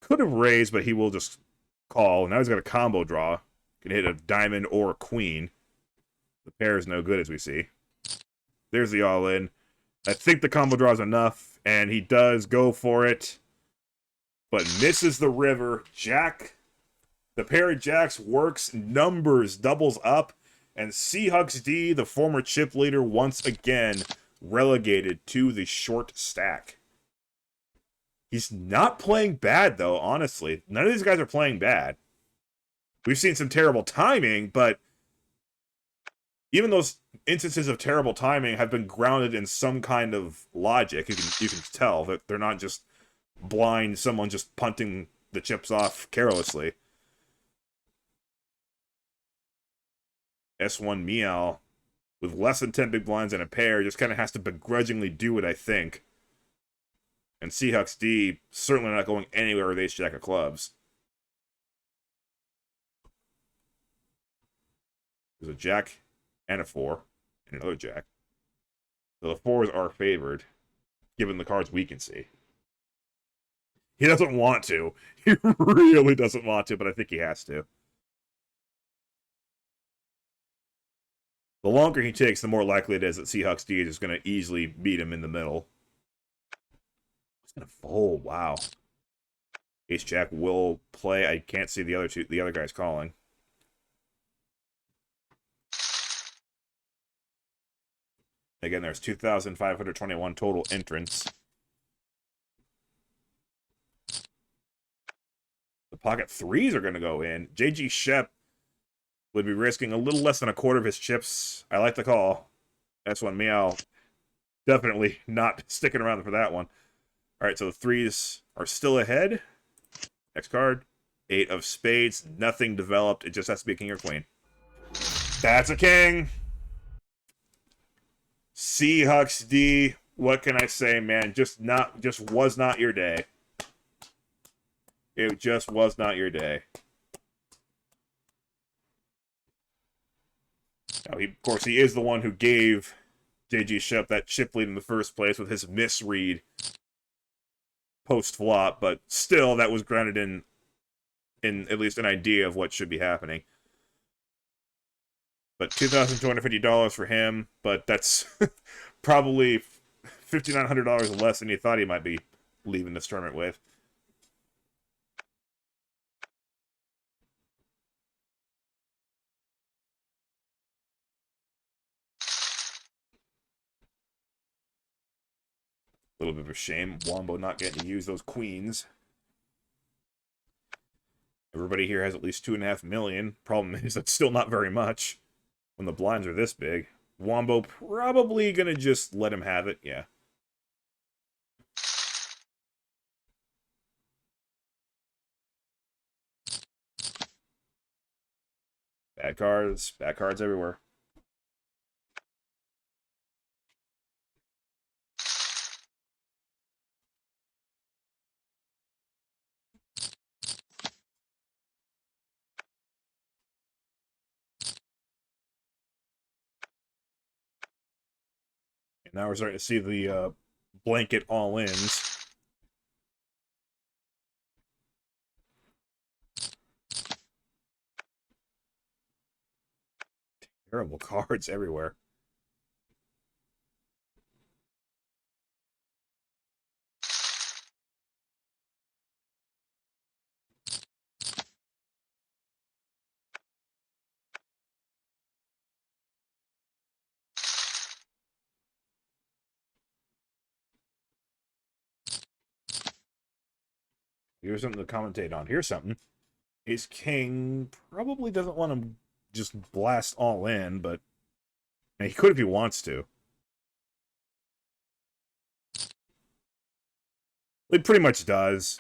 could have raised, but he will just call. Now he's got a combo draw. Can hit a diamond or a queen. The pair is no good, as we see. There's the all-in. I think the combo draw is enough, and he does go for it, but misses the river. Jack, the pair of jacks works, numbers doubles up, and Seahawks D, the former chip leader, once again relegated to the short stack. He's not playing bad, though, honestly. None of these guys are playing bad. We've seen some terrible timing, but even those instances of terrible timing have been grounded in some kind of logic. You can tell that they're not just blind, someone just punting the chips off carelessly. S1 Meow, with less than 10 big blinds and a pair, just kind of has to begrudgingly do it, I think. And Seahawks D certainly not going anywhere with ace-jack of clubs. There's a jack and a 4, and another jack. So the 4s are favored, given the cards we can see. He doesn't want to. He really doesn't want to, but I think he has to. The longer he takes, the more likely it is that Seahawks D is going to easily beat him in the middle. He's going to fold. Wow. Ace Jack will play. I can't see the other guys calling. Again, there's 2,521 total entrants. The pocket threes are going to go in. J.G. Shep would be risking a little less than a quarter of his chips. I like the call. That's one. Meow. Definitely not sticking around for that one. All right, so the threes are still ahead. Next card. 8 of spades. Nothing developed. It just has to be a king or queen. That's a king. Seahawks D. What can I say, man? Just was not your day. It just was not your day. Now, of course, he is the one who gave J.G. Shep that chip lead in the first place with his misread post-flop, but still, that was grounded in at least an idea of what should be happening. But $2,250 for him, but that's probably $5,900 less than he thought he might be leaving this tournament with. A little bit of a shame, Wombo not getting to use those queens. Everybody here has at least 2.5 million. Problem is, that's still not very much when the blinds are this big. Wombo probably gonna just let him have it, yeah. Bad cards everywhere. And now we're starting to see the blanket all-ins. Terrible cards everywhere. Here's something to commentate on. Here's something. Ace King probably doesn't want to just blast all in, but he could if he wants to. He pretty much does.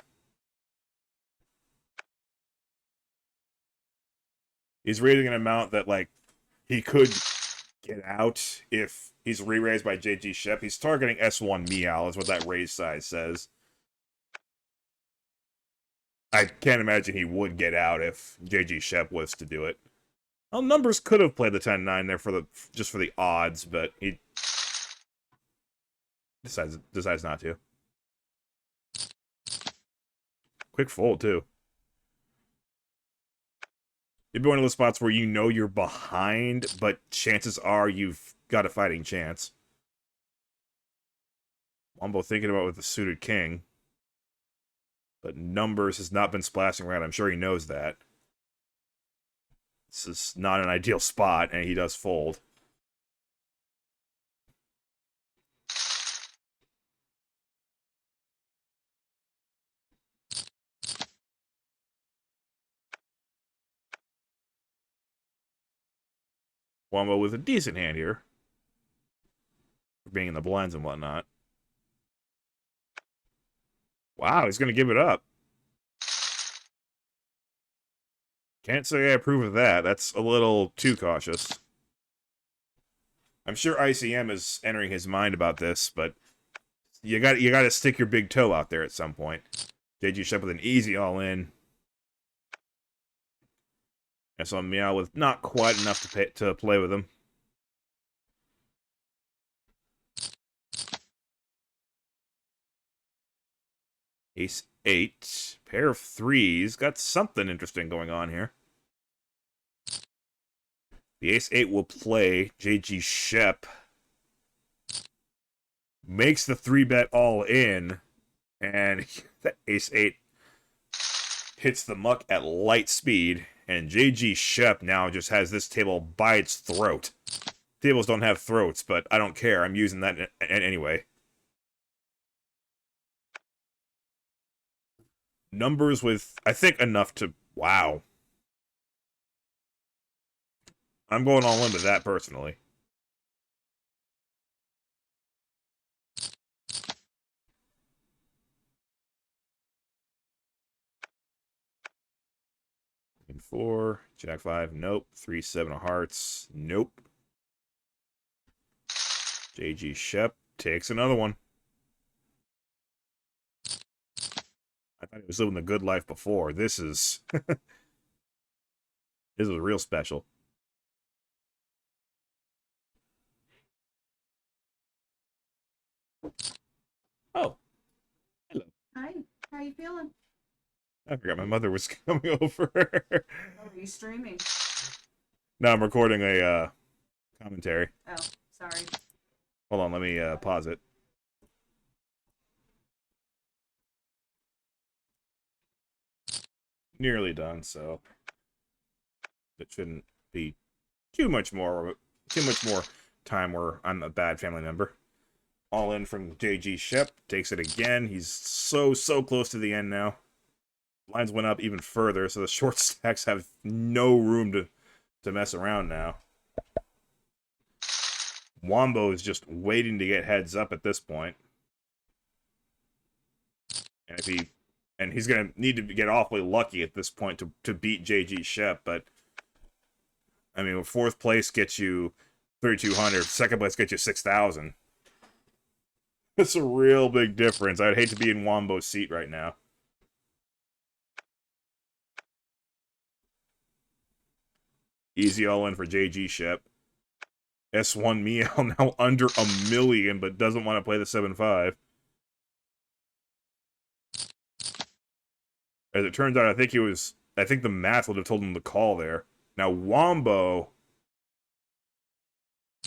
He's raising an amount that, like, he could get out if he's re-raised by J.G. Shep. He's targeting S1 Meow, is what that raise size says. I can't imagine he would get out if J.G. Shep was to do it. Well, numbers could have played the 10-9 there for just for the odds, but he decides not to. Quick fold, too. It'd be one of those spots where you know you're behind, but chances are you've got a fighting chance. Wombo thinking about it with the suited king. But numbers has not been splashing around. I'm sure he knows that. This is not an ideal spot, and he does fold. Wombo with a decent hand here. For being in the blinds and whatnot. Wow, he's going to give it up. Can't say I approve of that. That's a little too cautious. I'm sure ICM is entering his mind about this, but you got to stick your big toe out there at some point. JG Shep with an easy all-in. I saw Meow with not quite enough to play with him. Ace 8. Pair of threes. Got something interesting going on here. The ace-8 will play. JG Shep makes the 3-bet all in, and the ace-8 hits the muck at light speed, and JG Shep now just has this table by its throat. Tables don't have throats, but I don't care. I'm using that anyway. Numbers with, I think, enough to... Wow. I'm going all in with that, personally. King 4, Jack 5, nope. 3, 7 of hearts, nope. JG Shep takes another one. I thought he was living the good life before. This is... this is real special. Oh. Hello. Hi. How you feeling? I forgot my mother was coming over. Oh, are you streaming? No, I'm recording a commentary. Oh, sorry. Hold on, let me pause it. Nearly done, so it shouldn't be too much more time where I'm a bad family member. All in from JG Shep, takes it again. He's so close to the end now. Lines went up even further, so the short stacks have no room to mess around now. Wombo is just waiting to get heads up at this point. And he's going to need to get awfully lucky at this point to beat JG Shep, but I mean, 4th place gets you 3,200, 2nd place gets you 6,000. It's a real big difference. I'd hate to be in Wombo's seat right now. Easy all in for JG Shep. S1 Meow now under $1 million, but doesn't want to play the 7-5. As it turns out, I think the math would have told him to call there. Now, Wombo,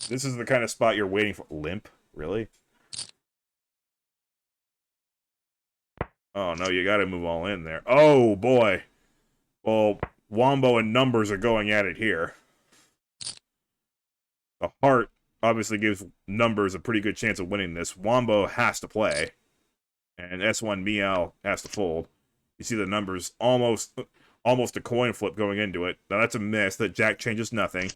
this is the kind of spot you're waiting for. Limp? Really? Oh, no, you gotta move all in there. Oh, boy. Well, Wombo and numbers are going at it here. The heart obviously gives numbers a pretty good chance of winning this. Wombo has to play. And S1 Meow has to fold. You see the numbers almost a coin flip going into it. Now that's a miss. That Jack changes nothing.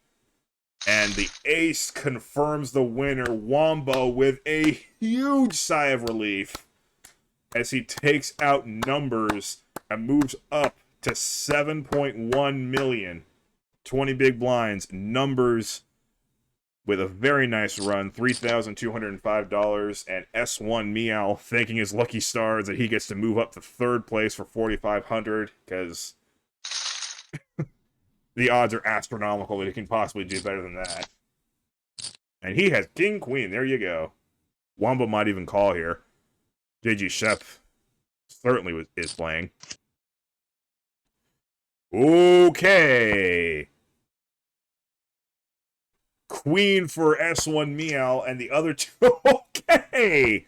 And the ace confirms the winner. Wombo with a huge sigh of relief as he takes out numbers and moves up to 7.1 million. 20 big blinds. Numbers with a very nice run, $3,205, and S1 Meow thanking his lucky stars that he gets to move up to 3rd place for $4,500, because the odds are astronomical that he can possibly do better than that. And he has King Queen. There you go. Wombo might even call here. JG Shep certainly is playing. Okay. Queen for S1 Meow, and the other two... Okay!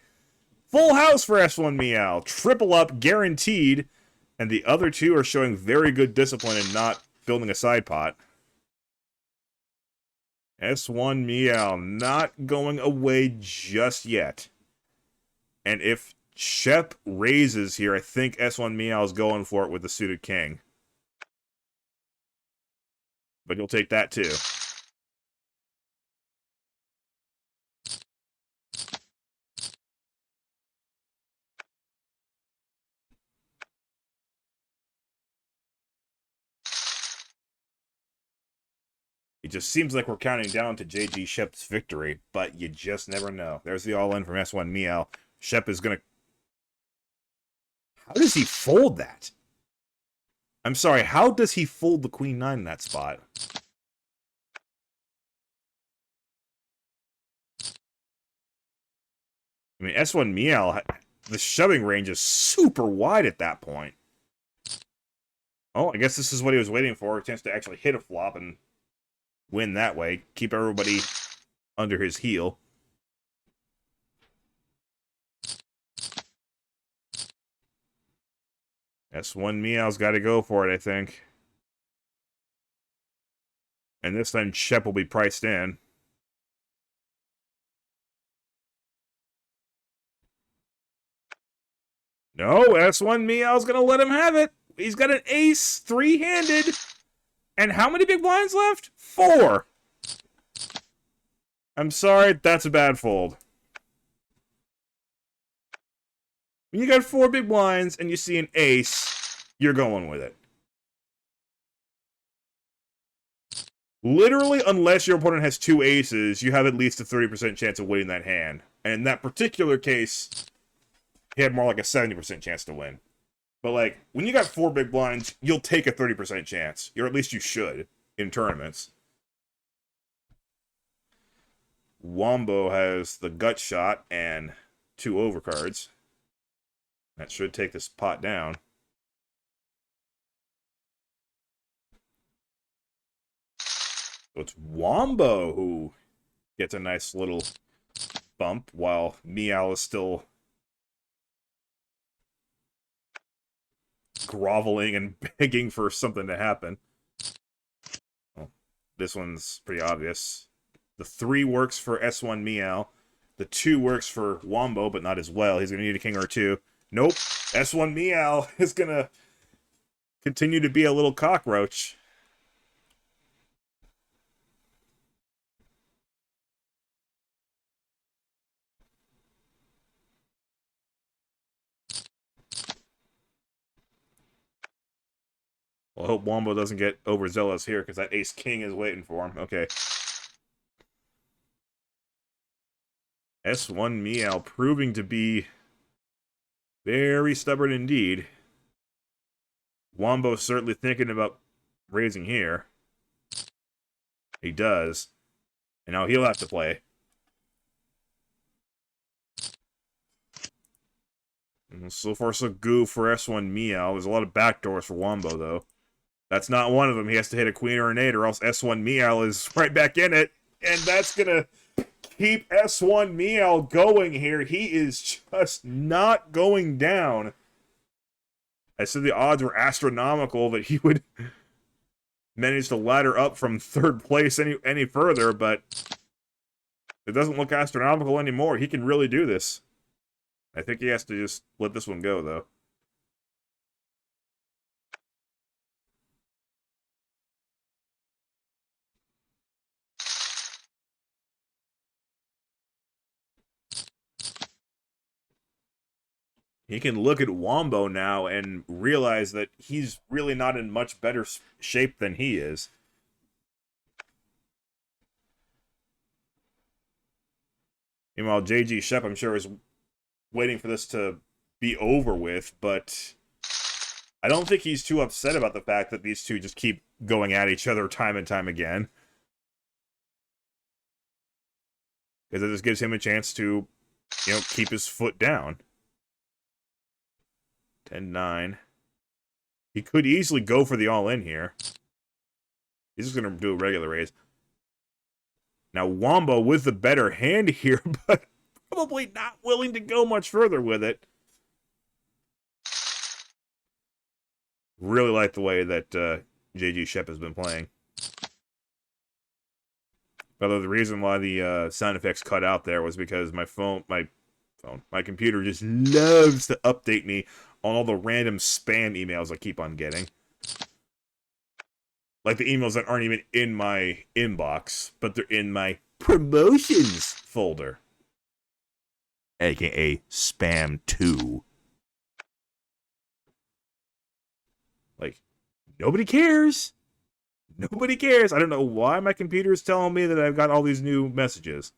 Full house for S1 Meow. Triple up, guaranteed. And the other two are showing very good discipline and not building a side pot. S1 Meow not going away just yet. And if Shep raises here, I think S1 Meow is going for it with the suited king. But he'll take that too. It just seems like we're counting down to JG Shep's victory, but you just never know. There's the all-in from S1 Meow. Shep is going to... How does he fold that? I'm sorry, how does he fold the Queen 9 in that spot? I mean, S1 Meow, the shoving range is super wide at that point. Oh, I guess this is what he was waiting for, a chance to actually hit a flop and win that way. Keep everybody under his heel. S1 Meow's got to go for it, I think. And this time Shep will be priced in. No, S1 Meow's going to let him have it. He's got an ace, three-handed. And how many big blinds left? 4. I'm sorry, that's a bad fold. When you got 4 big blinds and you see an ace, you're going with it. Literally, unless your opponent has 2 aces, you have at least a 30% chance of winning that hand. And in that particular case, he had more like a 70% chance to win. But, like, when you got 4 big blinds, you'll take a 30% chance. Or at least you should, in tournaments. Wombo has the gut shot and 2 overcards. That should take this pot down. So it's Wombo who gets a nice little bump while Meow is still groveling and begging for something to happen. Well, this one's pretty obvious. The 3 works for S1 Meow. The 2 works for Wombo, but not as well. He's going to need a king or 2. Nope. S1 Meow is going to continue to be a little cockroach. Well, I hope Wombo doesn't get overzealous here, because that ace-king is waiting for him. Okay. S1 Meow proving to be very stubborn indeed. Wombo's certainly thinking about raising here. He does. And now he'll have to play. And so far, so good for S1 Meow. There's a lot of backdoors for Wombo, though. That's not one of them. He has to hit a queen or an 8, or else S1 Meow is right back in it. And that's going to keep S1 Meow going here. He is just not going down. I said the odds were astronomical that he would manage to ladder up from 3rd place any further, but it doesn't look astronomical anymore. He can really do this. I think he has to just let this one go, though. He can look at Wombo now and realize that he's really not in much better shape than he is. Meanwhile, JG Shep, I'm sure, is waiting for this to be over with, but I don't think he's too upset about the fact that these two just keep going at each other time and time again. Because it just gives him a chance to, keep his foot down. 10-9. He could easily go for the all-in here. He's just going to do a regular raise. Now, Wombo with the better hand here, but probably not willing to go much further with it. Really like the way that JG Shep has been playing. Although the reason why the sound effects cut out there was because my computer just loves to update me on all the random spam emails I keep on getting. Like the emails that aren't even in my inbox, but they're in my promotions folder. AKA Spam 2. Like, nobody cares. Nobody cares. I don't know why my computer is telling me that I've got all these new messages.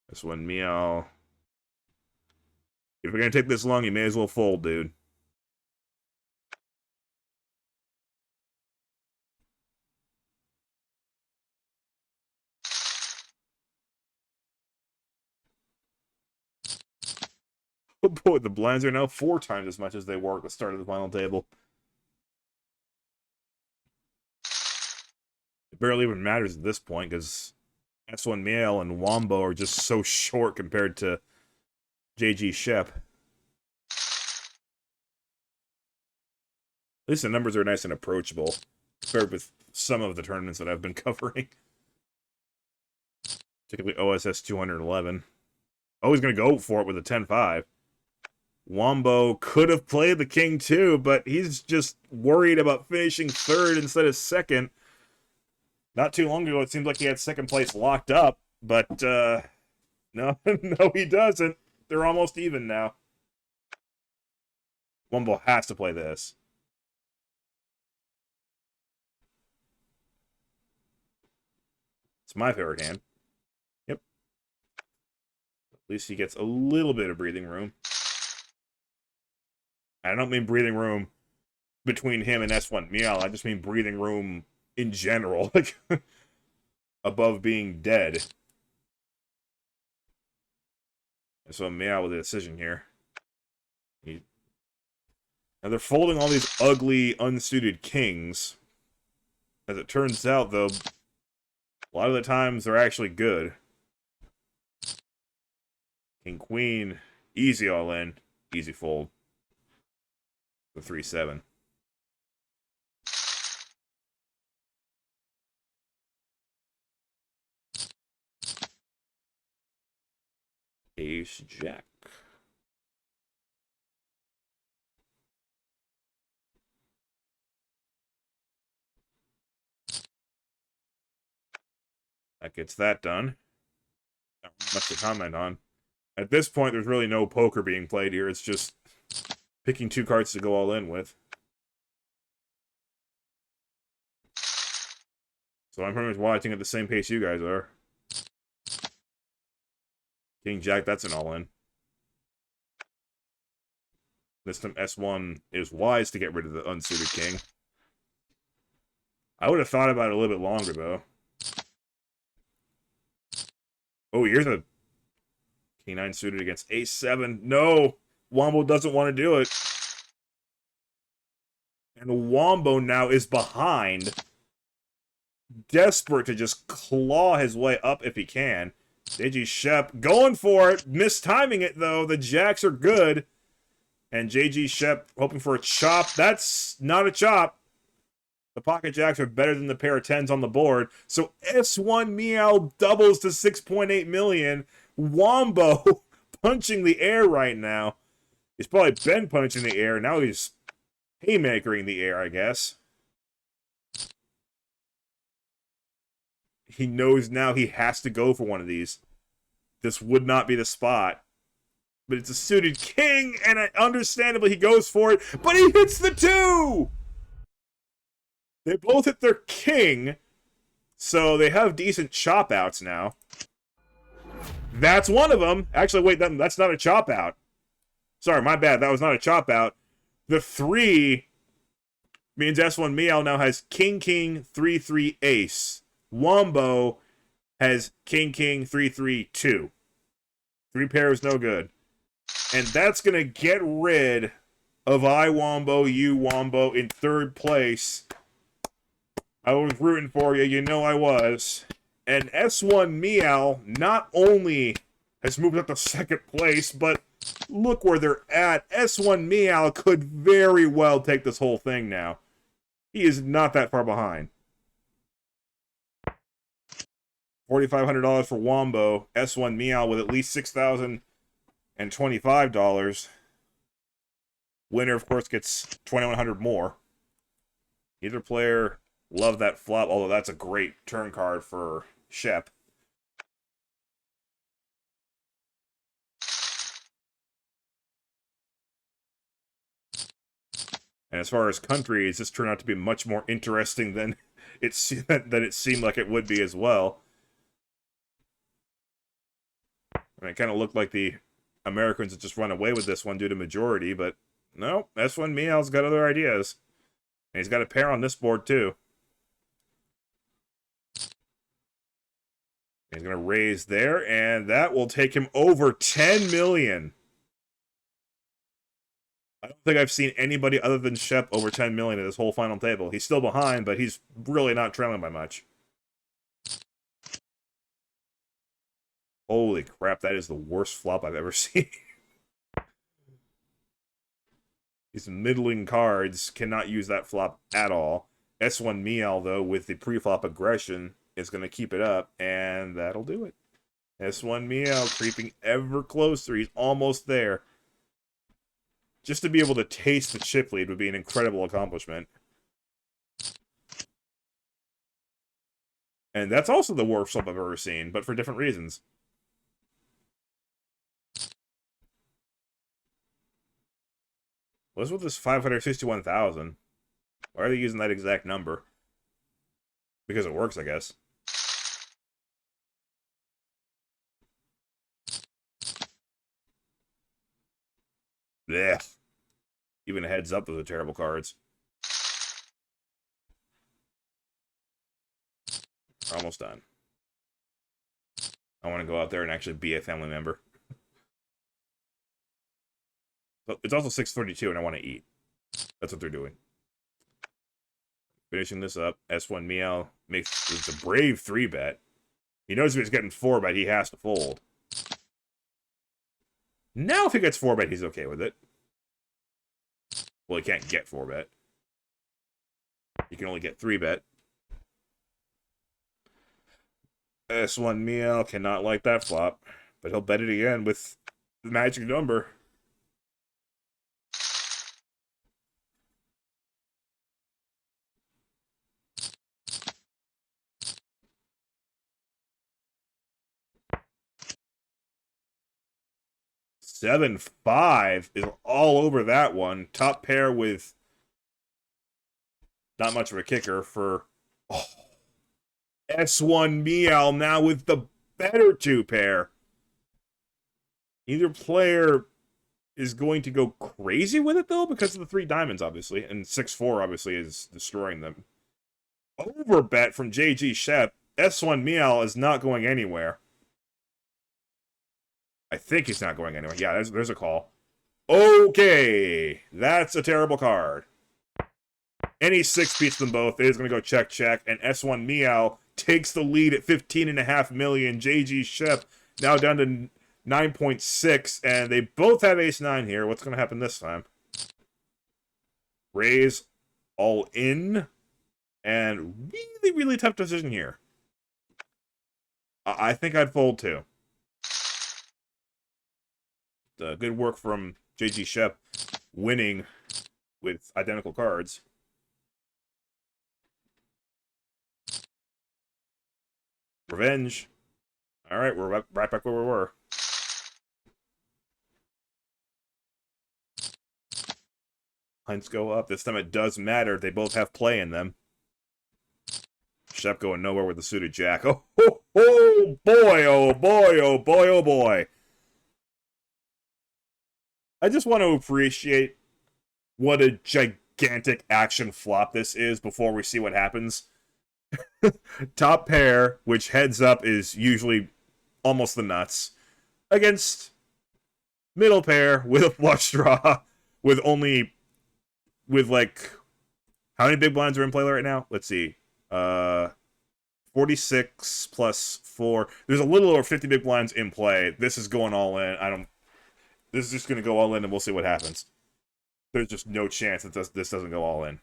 This one, Meow. If we're gonna take this long, you may as well fold, dude. Oh boy, the blinds are now 4 times as much as they were at the start of the final table. It barely even matters at this point, because S1 Miel and Wombo are just so short compared to JG Shep. At least the numbers are nice and approachable, compared with some of the tournaments that I've been covering. Particularly OSS 211. Oh, he's going to go for it with a 10-5. Wombo could have played the king too, but he's just worried about finishing third instead of second. Not too long ago, it seemed like he had second place locked up, but no, no, he doesn't. They're almost even now. Wombo has to play this. It's my favorite hand. Yep. At least he gets a little bit of breathing room. I don't mean breathing room between him and S1 Miel. I just mean breathing room in general, like above being dead. So Miel with a decision here. Now they're folding all these ugly, unsuited kings. As it turns out, though, a lot of the times they're actually good. King Queen, easy all in, easy fold. The 3-7. Ace Jack. That gets that done. Not much to comment on. At this point, there's really no poker being played here. It's just picking 2 cards to go all in with. So I'm pretty much watching at the same pace you guys are. King Jack, that's an all in. This time S1 is wise to get rid of the unsuited king. I would have thought about it a little bit longer, though. Oh, here's a King 9 suited against Ace 7. No! Wombo doesn't want to do it. And Wombo now is behind. Desperate to just claw his way up if he can. JG Shep going for it. Mistiming it, though. The jacks are good. And JG Shep hoping for a chop. That's not a chop. The pocket jacks are better than the pair of 10s on the board. So S1 Meow doubles to 6.8 million. Wombo punching the air right now. He's probably been punching the air. Now he's haymakering the air, I guess. He knows now he has to go for one of these. This would not be the spot. But it's a suited king, and understandably he goes for it, but he hits the 2! They both hit their king, so they have decent chop outs now. That's one of them. Actually, wait, that's not a chop out. Sorry, my bad. That was not a chop out. The 3 means S1 Meow now has king, king, 3-3 ace. Wombo has king, king, 3-3 2. 3 pairs, no good. And that's going to get rid of I Wombo, you Wombo in 3rd place. I was rooting for you, you know I was. And S1 Meow not only has moved up to 2nd place, but look where they're at. S1 Meow could very well take this whole thing now. He is not that far behind. $4,500 for Wombo. S1 Meow with at least $6,025. Winner, of course, gets $2,100 more. Either player loved that flop, although that's a great turn card for Shep. And as far as countries, this turned out to be much more interesting than it seemed like it would be as well. I mean, it kind of looked like the Americans had just run away with this one due to majority, but no, S1 Meow's got other ideas. And he's got a pair on this board, too. He's going to raise there, and that will take him over 10 million. I don't think I've seen anybody other than Shep over 10 million at this whole final table. He's still behind, but he's really not trailing by much. Holy crap, that is the worst flop I've ever seen. These middling cards cannot use that flop at all. S1 Miel, though, with the pre-flop aggression, is going to keep it up, and that'll do it. S1 Miel creeping ever closer. He's almost there. Just to be able to taste the chip lead would be an incredible accomplishment. And that's also the worst flop I've ever seen, but for different reasons. What's with this 561,000? Why are they using that exact number? Because it works, I guess. Blech. Even a heads up, those are terrible cards. We're almost done. I want to go out there and actually be a family member. But it's also 6:32 and I want to eat. That's what they're doing. Finishing this up. S1 Meow makes it's a brave 3-bet. He knows if he's getting 4-bet, he has to fold. Now if he gets 4-bet, he's okay with it. Well, he can't get 4-bet. He can only get 3-bet. S1 Meow cannot like that flop, but he'll bet it again with the magic number. Seven five is all over that one. Top pair with not much of a kicker for S1 Meow now with the better 2 pair. Either player is going to go crazy with it, though, because of the 3 diamonds, obviously. And 6-4, obviously, is destroying them. Overbet from JG Shep. S1 Meow is not going anywhere. I think he's not going anywhere. Yeah, there's a call. Okay, that's a terrible card. Any 6 beats them both. It is going to go check, check. And S1 Meow takes the lead at 15.5 million. JG Shep now down to 9.6. And they both have ace-9 here. What's going to happen this time? Raise all in. And really, really tough decision here. I think I'd fold too. Good work from JG Shep winning with identical cards. Revenge. All right, we're right back where we were. Hunts go up. This time it does matter. They both have play in them. Shep going nowhere with the suited jack. Oh, oh, oh boy, oh boy, oh boy, oh boy. I just want to appreciate what a gigantic action flop this is before we see what happens. Top pair, which heads up is usually almost the nuts, against middle pair with a flush draw, with like, how many big blinds are in play right now? Let's see. 46 plus 4. There's a little over 50 big blinds in play. This is going all in. This is just going to go all in, and we'll see what happens. There's just no chance that this doesn't go all in.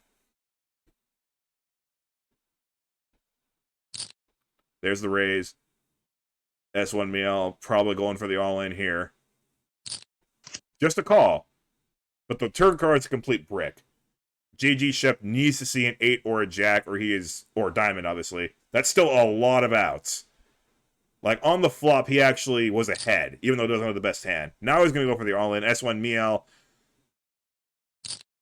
There's the raise. S1 Meow probably going for the all-in here. Just a call. But the turn card's a complete brick. JG Shep needs to see an 8 or a jack, or or a diamond, obviously. That's still a lot of outs. Like, on the flop, he actually was ahead, even though he doesn't have the best hand. Now he's going to go for the all-in. S1 Meow.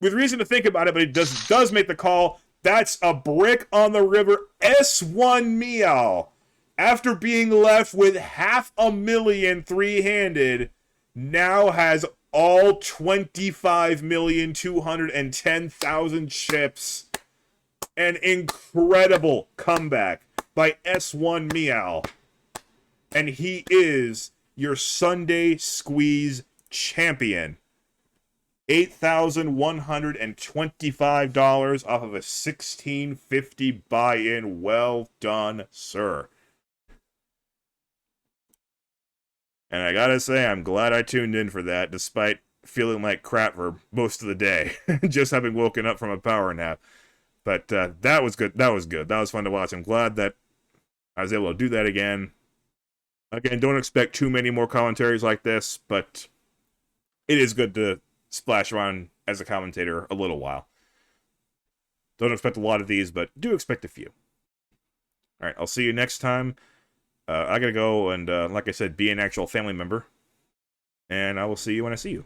With reason to think about it, but he does make the call. That's a brick on the river. S1 Meow, after being left with 500,000 three-handed, now has all 25,210,000 chips. An incredible comeback by S1 Meow. And he is your Sunday Squeeze champion. $8,125 off of a $1,650 buy-in. Well done, sir. And I gotta say, I'm glad I tuned in for that, despite feeling like crap for most of the day, just having woken up from a power nap. But that was good. That was good. That was fun to watch. I'm glad that I was able to do that again. Again, don't expect too many more commentaries like this, but it is good to splash around as a commentator a little while. Don't expect a lot of these, but do expect a few. All right, I'll see you next time. I gotta go and, like I said, be an actual family member. And I will see you when I see you.